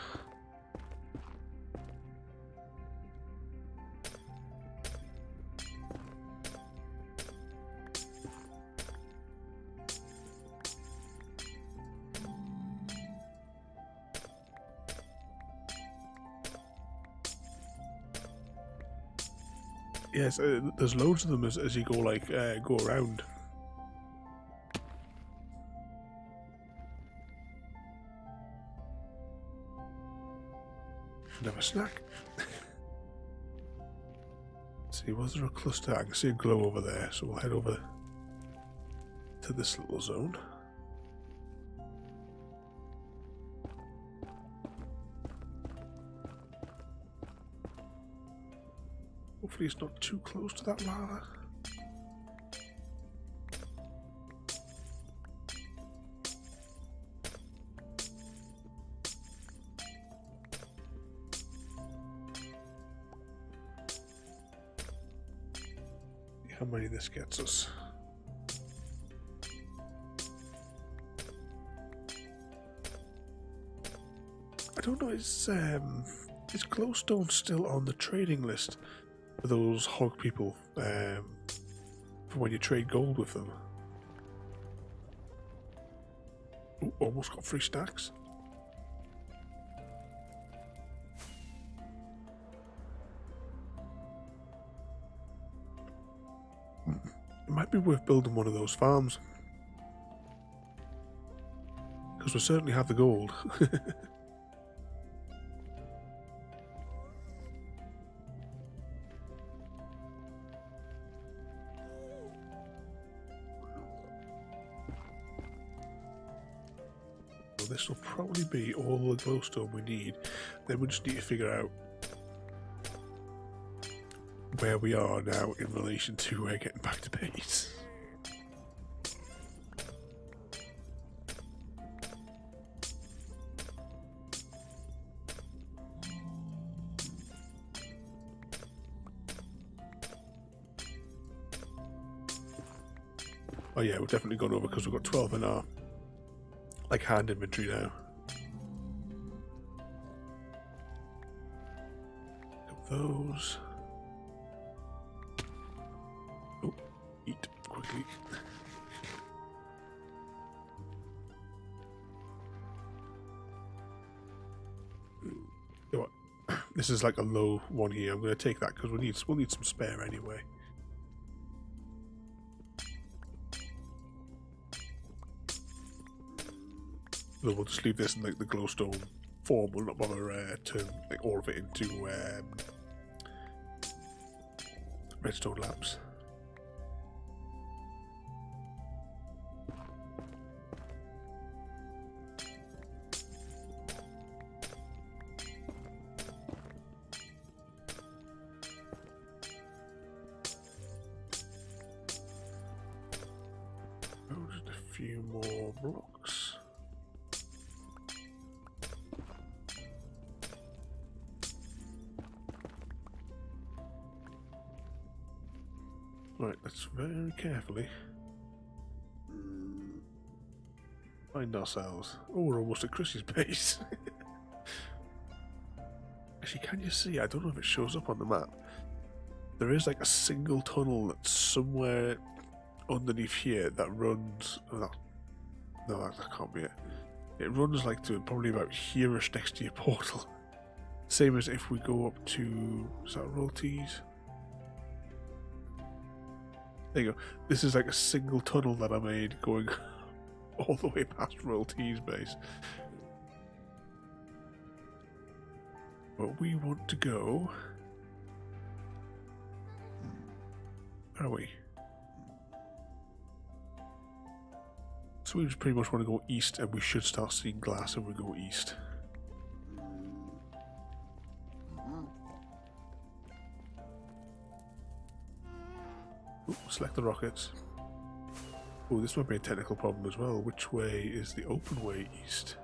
Yes, there's loads of them as you go go around. Should have a snack. Let's see, was there a cluster? I can see a glow over there, so we'll head over to this little zone. Hopefully it's not too close to that lava. How many this gets us? I don't know, is glowstone still on the trading list for those hog people for when you trade gold with them? Ooh, almost got 3 stacks. It might be worth building one of those farms, because we certainly have the gold. So this will probably be all the glowstone we need. Then we just need to figure out where we are now in relation to getting back to base. Oh yeah, we've definitely gone over because we've got 12 in our hand inventory now. Got those. Oh, eat quickly. You know what? This is like a low one here. I'm going to take that because we'll need some spare anyway. We'll just leave this in like the glowstone form. We'll not bother turn like all of it into redstone lamps. Oh, just a few more blocks. Right, let's very carefully find ourselves. Oh, we're almost at Chrissy's base. Actually, can you see? I don't know if it shows up on the map. There is like a single tunnel that's somewhere underneath here that runs. Oh, no, that can't be it. It runs like to probably about here-ish next to your portal. Same as if we go up to. Is that royalties? There you go. This is like a single tunnel that I made going all the way past Royalties base. But we want to go... Where are we? So we just pretty much want to go east, and we should start seeing glass if we go east. Ooh, select the rockets. Oh, this might be a technical problem as well. Which way is the open way east?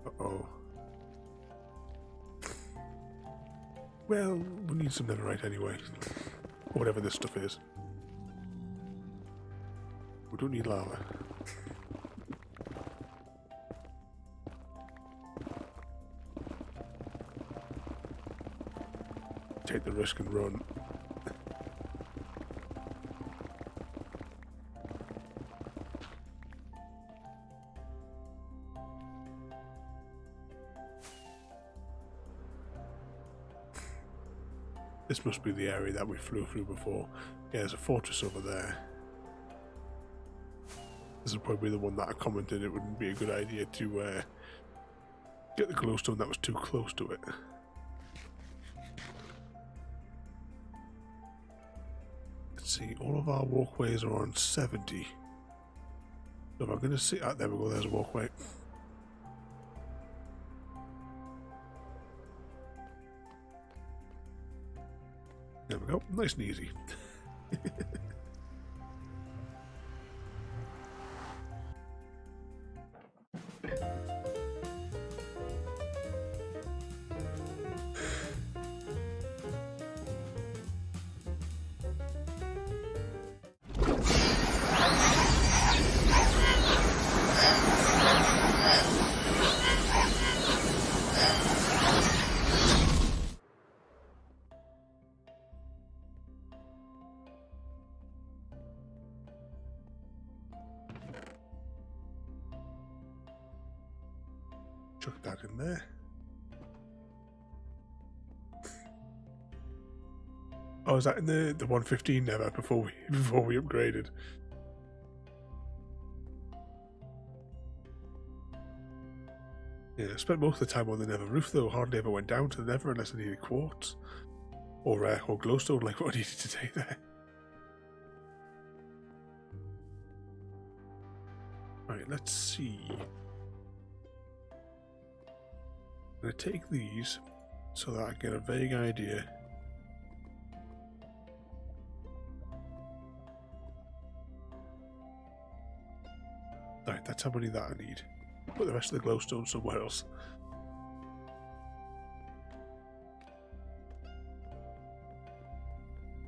Uh-oh. Well, we need some netherite anyway. Or whatever this stuff is. We don't need lava. Take the risk and run. This must be the area that we flew through before. Yeah, there's a fortress over there. This is probably the one that I commented it wouldn't be a good idea to get the glowstone that was too close to it. Let's see, all of our walkways are on 70. So if I'm going to see... Ah, there we go, there's a walkway. There we go, nice and easy. Chuck that in there. Oh, is that in the 115 Nether before we upgraded? Yeah, I spent most of the time on the Nether roof though. Hardly ever went down to the Nether unless I needed quartz or glowstone like what I needed today there. Right, let's see. I'm going to take these so that I get a vague idea. Right, that's how many that I need. Put the rest of the glowstone somewhere else.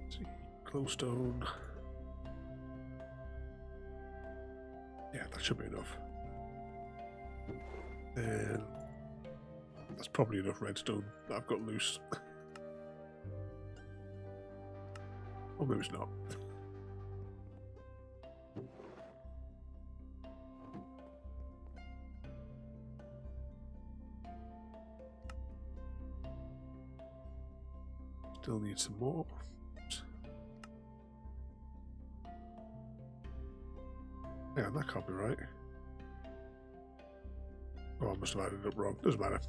Let's see, glowstone. Yeah, that should be enough. And that's probably enough redstone that I've got loose. Or maybe it's not. Still need some more. Yeah, that can't be right. Oh, I must have added it up wrong. Doesn't matter.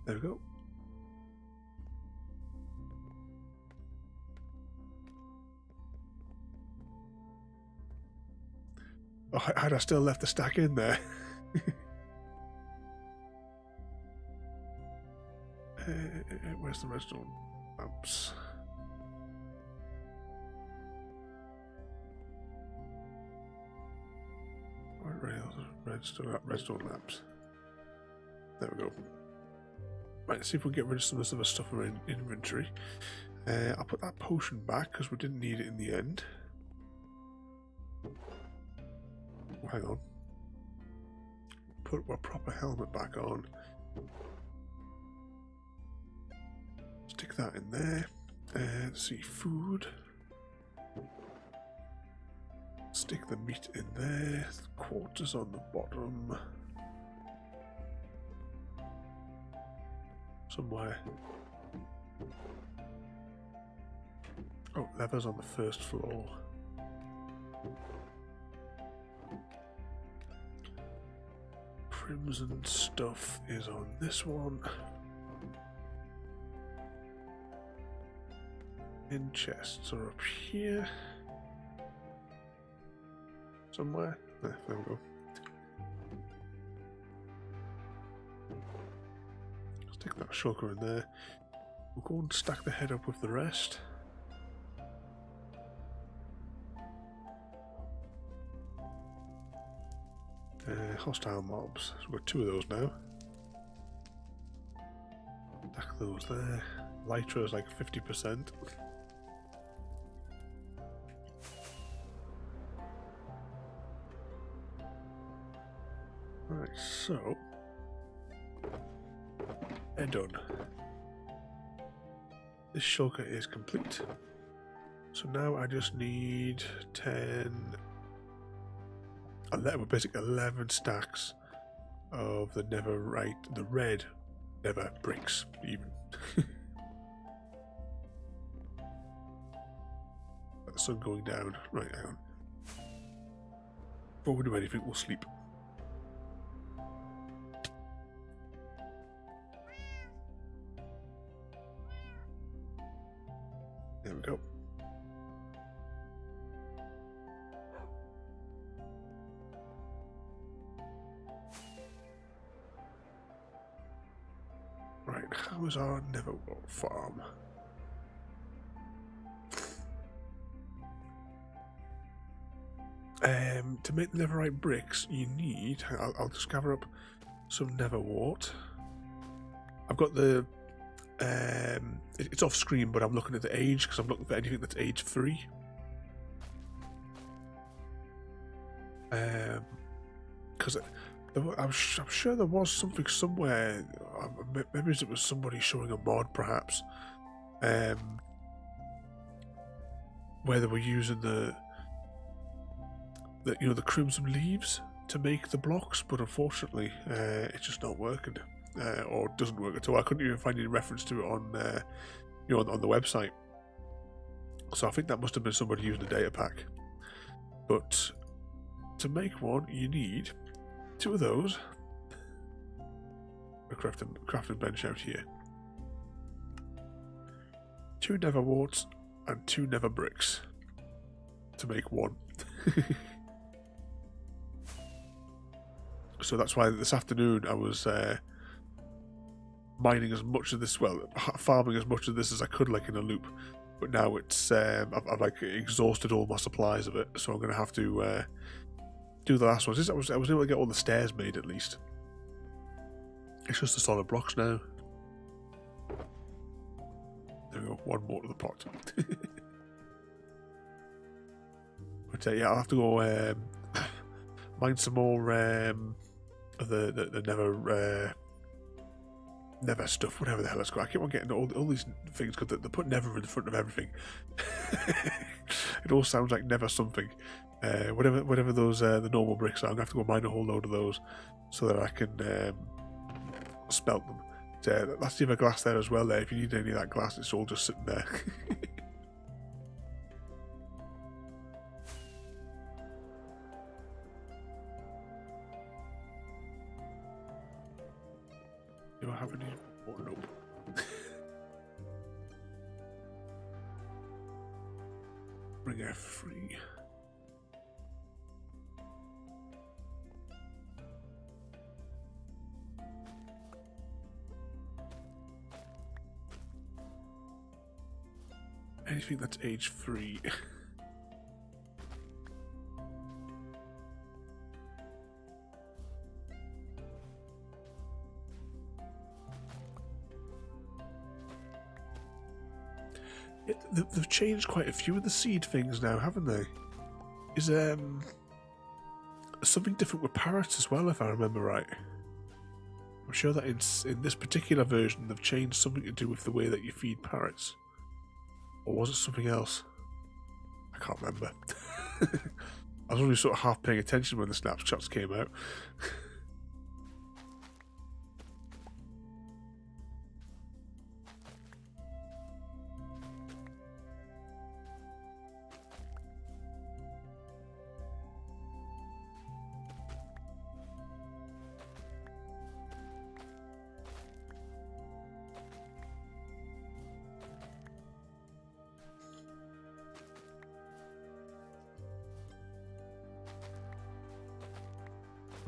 There we go. Oh, had I still left the stack in there? Where's the redstone lamps? White rails, redstone lamps. There we go. Right, let's see if we can get rid of some of this other stuff in our inventory. I'll put that potion back because we didn't need it in the end. Oh, hang on. Put our proper helmet back on. Stick that in there. Let's see, food. Stick the meat in there. Quarters on the bottom. Somewhere. Oh, leather's on the first floor. Crimson stuff is on this one. In chests are up here. Somewhere. There we go. Stick that shulker in there. We'll go and stack the head up with the rest. Hostile mobs. So we've got 2 of those now. Stack those there. Lytra is like 50%. Right, so they're done. This shulker is complete. So now I just need 10, 11, basically 11 stacks of the the red Nether bricks, even. The sun going down. Right, hang on. Before we do anything, we'll sleep. There we go. Right, how is our Nether farm? To make the netherite bricks, you need. I'll just gather up some nether wart. I've got the. It's off screen, but I'm looking at the age because I'm looking for anything that's age 3. Because I'm sure there was something somewhere. Maybe it was somebody showing a mod, perhaps, where they were using the crimson leaves to make the blocks, but unfortunately, it's just not working. or doesn't work at all. I couldn't even find any reference to it on on the website. So I think that must have been somebody using a data pack. But to make one, you need 2 of those. A crafting bench out here. 2 nether warts and 2 nether bricks to make one. So that's why this afternoon I was mining as much of this, well, farming as much of this as I could, like in a loop. But now it's I've like exhausted all my supplies of it, so I'm going to have to do the last ones. I was able to get all the stairs made at least. It's just the solid blocks now. There we go, 1 more to the pot. But yeah, I'll have to go mine some more of the Nether stuff, whatever the hell it's called. I keep on getting all these things because they put Nether in the front of everything. It all sounds like Nether something. Whatever those the normal bricks are, I'm going to have to go mine a whole load of those so that I can smelt them. That's the other glass there as well there. If you need any of that glass, it's all just sitting there. Do I have any? Oh, nope. Bring F3. Anything that's age 3. They've changed quite a few of the seed things now, haven't they? Is something different with parrots as well, if I remember right? I'm sure that in this particular version they've changed something to do with the way that you feed parrots. Or was it something else? I can't remember. I was only sort of half paying attention when the snapshots came out.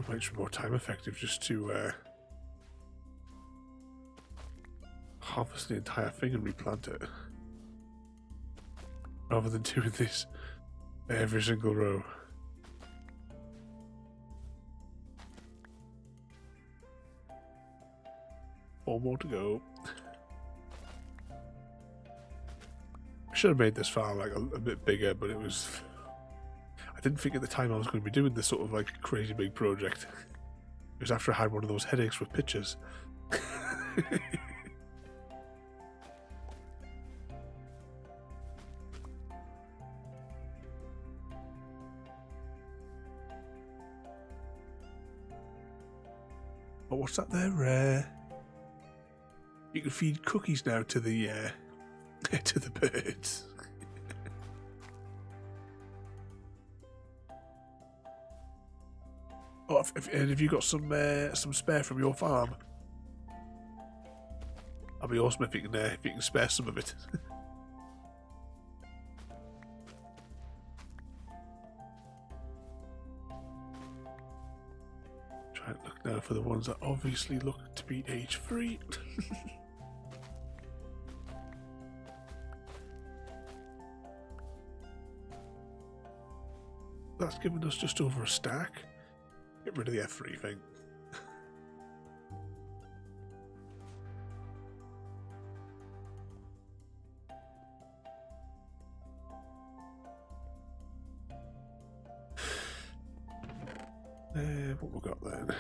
It might be more time effective just to harvest the entire thing and replant it, rather than doing this every single row. Four more to go. I should have made this farm like a bit bigger, but it was... I didn't think at the time I was going to be doing this sort of like crazy big project. It was after I had one of those headaches with pictures. But what's that there? You can feed cookies now to the to the birds. Oh, and have you got some spare from your farm? That'd be awesome if you can spare some of it. Try and look now for the ones that obviously look to be age free. That's given us just over a stack. Get rid of the F3 thing. What we got then?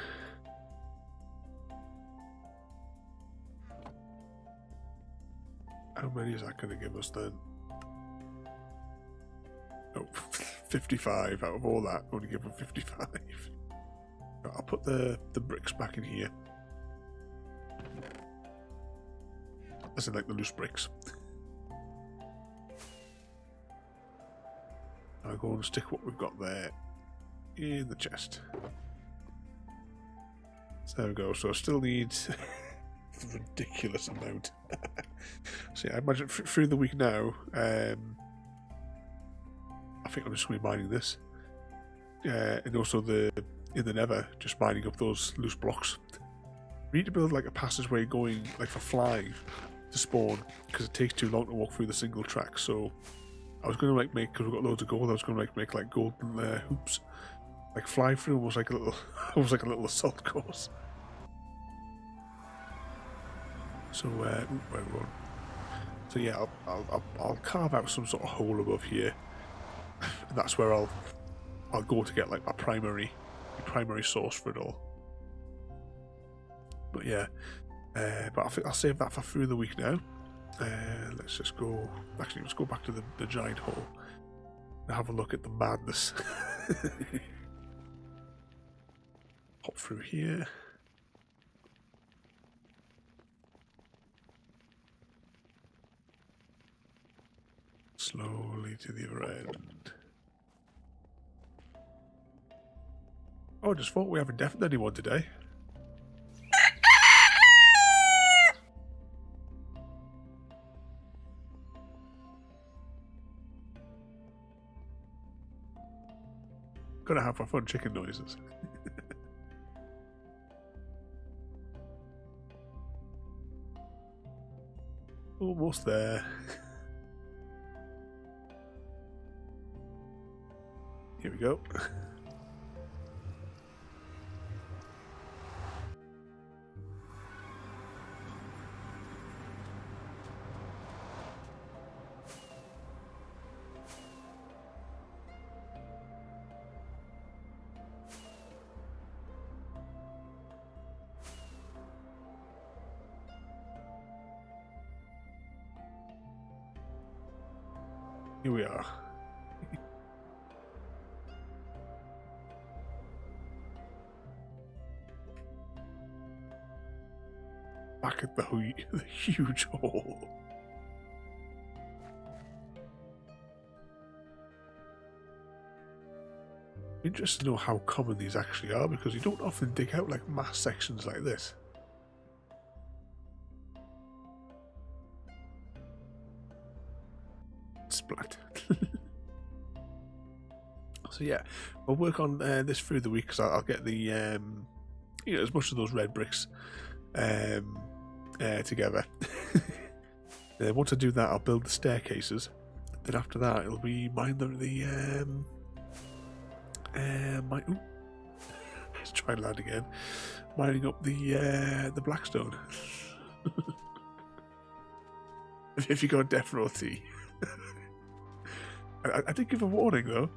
How many is that going to give us then? Oh, 55 out of all that. Only give them 55. I'll put the bricks back in here. as in like the loose bricks. I'll go and stick what we've got there in the chest. So there we go. So I still need a ridiculous amount. So yeah, I imagine through the week now, I think I'm just going to be mining this. And also in the Nether, just mining up those loose blocks. We need to build like a passageway going like for flying to spawn, because it takes too long to walk through the single track. So I was going to like make, because we've got loads of gold, I was going to make like golden hoops, like fly through, almost like a little assault course. So where we're on. So yeah, I'll carve out some sort of hole above here, and that's where I'll go to get like my primary source for it all. But yeah, but I think I'll save that for through the week now. Let's just go. Actually, let's go back to the giant hole and have a look at the madness. Hop through here. Slowly to the other end. Oh, I just thought we haven't deafened anyone today. Gotta have our fun chicken noises. Almost there. Here we go. Here we are. Back at the huge hole. Interesting to know how common these actually are, because you don't often dig out like mass sections like this. Splat. So yeah, we'll work on this through the week, because I'll get the you know, as much of those red bricks together. Once I do that, I'll build the staircases. Then after that, it'll be mine let's try and land again. Mining up the Blackstone. If you got death row T. I did give a warning though.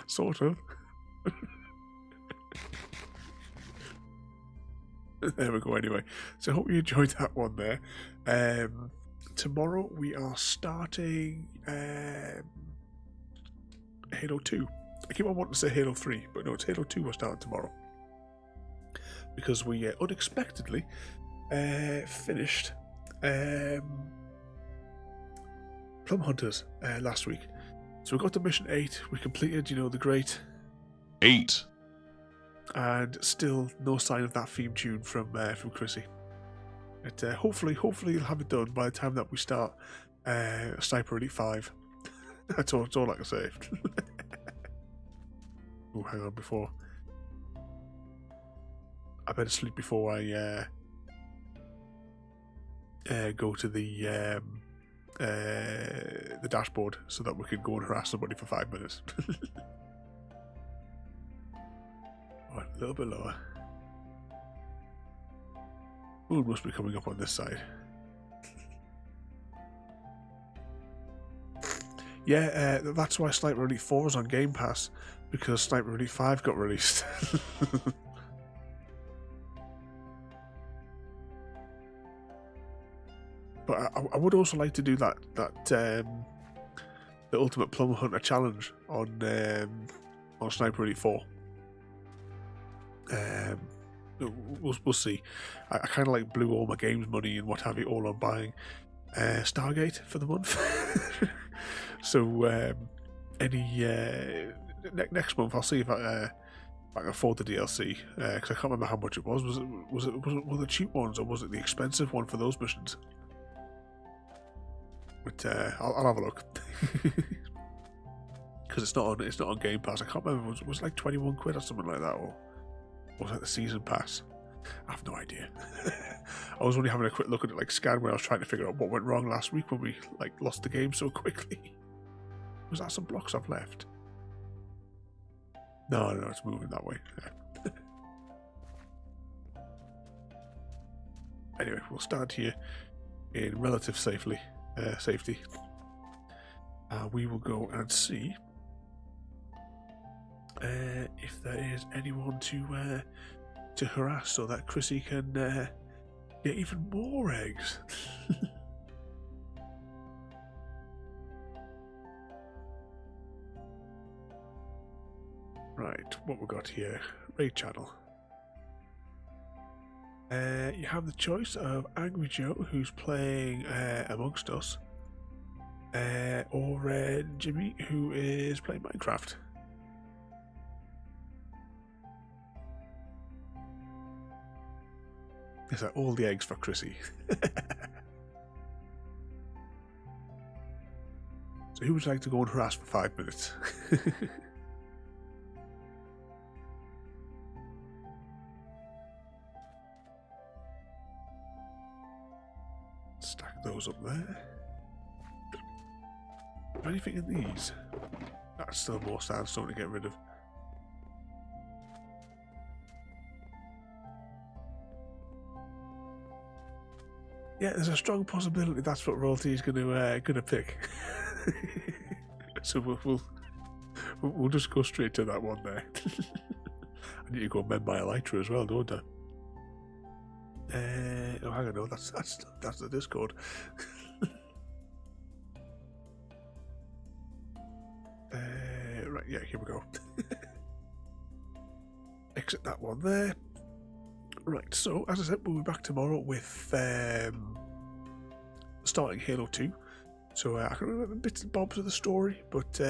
Sort of. There we go anyway. So I hope you enjoyed that one there. Tomorrow we are starting Halo 2. I keep on wanting to say Halo 3, but no, it's Halo 2 we're starting tomorrow. Because we unexpectedly finished Plum Hunters last week. So we got to mission 8, we completed, you know, the great 8. And still no sign of that theme tune from Chrissy. But hopefully you'll have it done by the time that we start Sniper Elite 5. That's all I can say. Oh, hang on, before I better sleep before I go to the dashboard, so that we can go and harass somebody for 5 minutes. Right, a little bit lower. Moon must be coming up on this side. Yeah, that's why Sniper Elite 4 is on Game Pass, because Sniper Elite 5 got released. But I would also like to do that the Ultimate Plum Hunter challenge on Sniper Elite 4. we'll see. I kind of like blew all my games money and what have you all on buying Stargate for the month. So next month I'll see if I can afford the DLC, because I can't remember how much it was. Was it one of the cheap ones, or was it the expensive one for those missions? But I'll have a look. Because it's not on Game Pass. I can't remember. Was it like 21 quid or something like that, or was it the season pass? I have no idea. I was only having a quick look at it, like scan, when I was trying to figure out what went wrong last week when we like lost the game so quickly. Was that some blocks I've left? No, it's moving that way. Anyway, we'll stand here in relative safety. We will go and see if there is anyone to harass, so that Chrissy can get even more eggs. Right, what we got here? Raid channel. You have the choice of Angry Joe, who's playing Amongst Us, or Jimmy, who is playing Minecraft. Is that all the eggs for Chrissy? So who would like to go and harass for 5 minutes? Stack those up there. Anything in these? That's still more sandstone to get rid of. Yeah, there's a strong possibility that's what Royalty is gonna pick. So we'll just go straight to that one there. I need to go mend my elytra as well, don't I? Oh, hang on, no, that's the Discord. Right, yeah, here we go. Exit that one there. Right, so as I said, we'll be back tomorrow with starting Halo 2. So I can remember bits and bobs of the story, but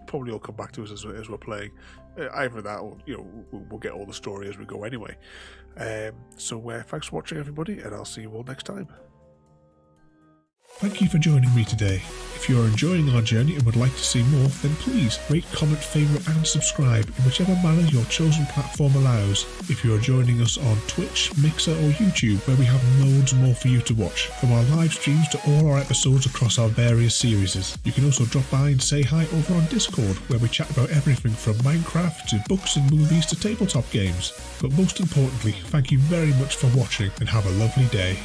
probably all come back to us as we're playing. Either that, or we'll get all the story as we go anyway. So thanks for watching, everybody, and I'll see you all next time. Thank you for joining me today. If you are enjoying our journey and would like to see more, then please rate, comment, favourite and subscribe in whichever manner your chosen platform allows. If you are joining us on Twitch, Mixer or YouTube, where we have loads more for you to watch, from our live streams to all our episodes across our various series. You can also drop by and say hi over on Discord, where we chat about everything from Minecraft to books and movies to tabletop games. But most importantly, thank you very much for watching and have a lovely day.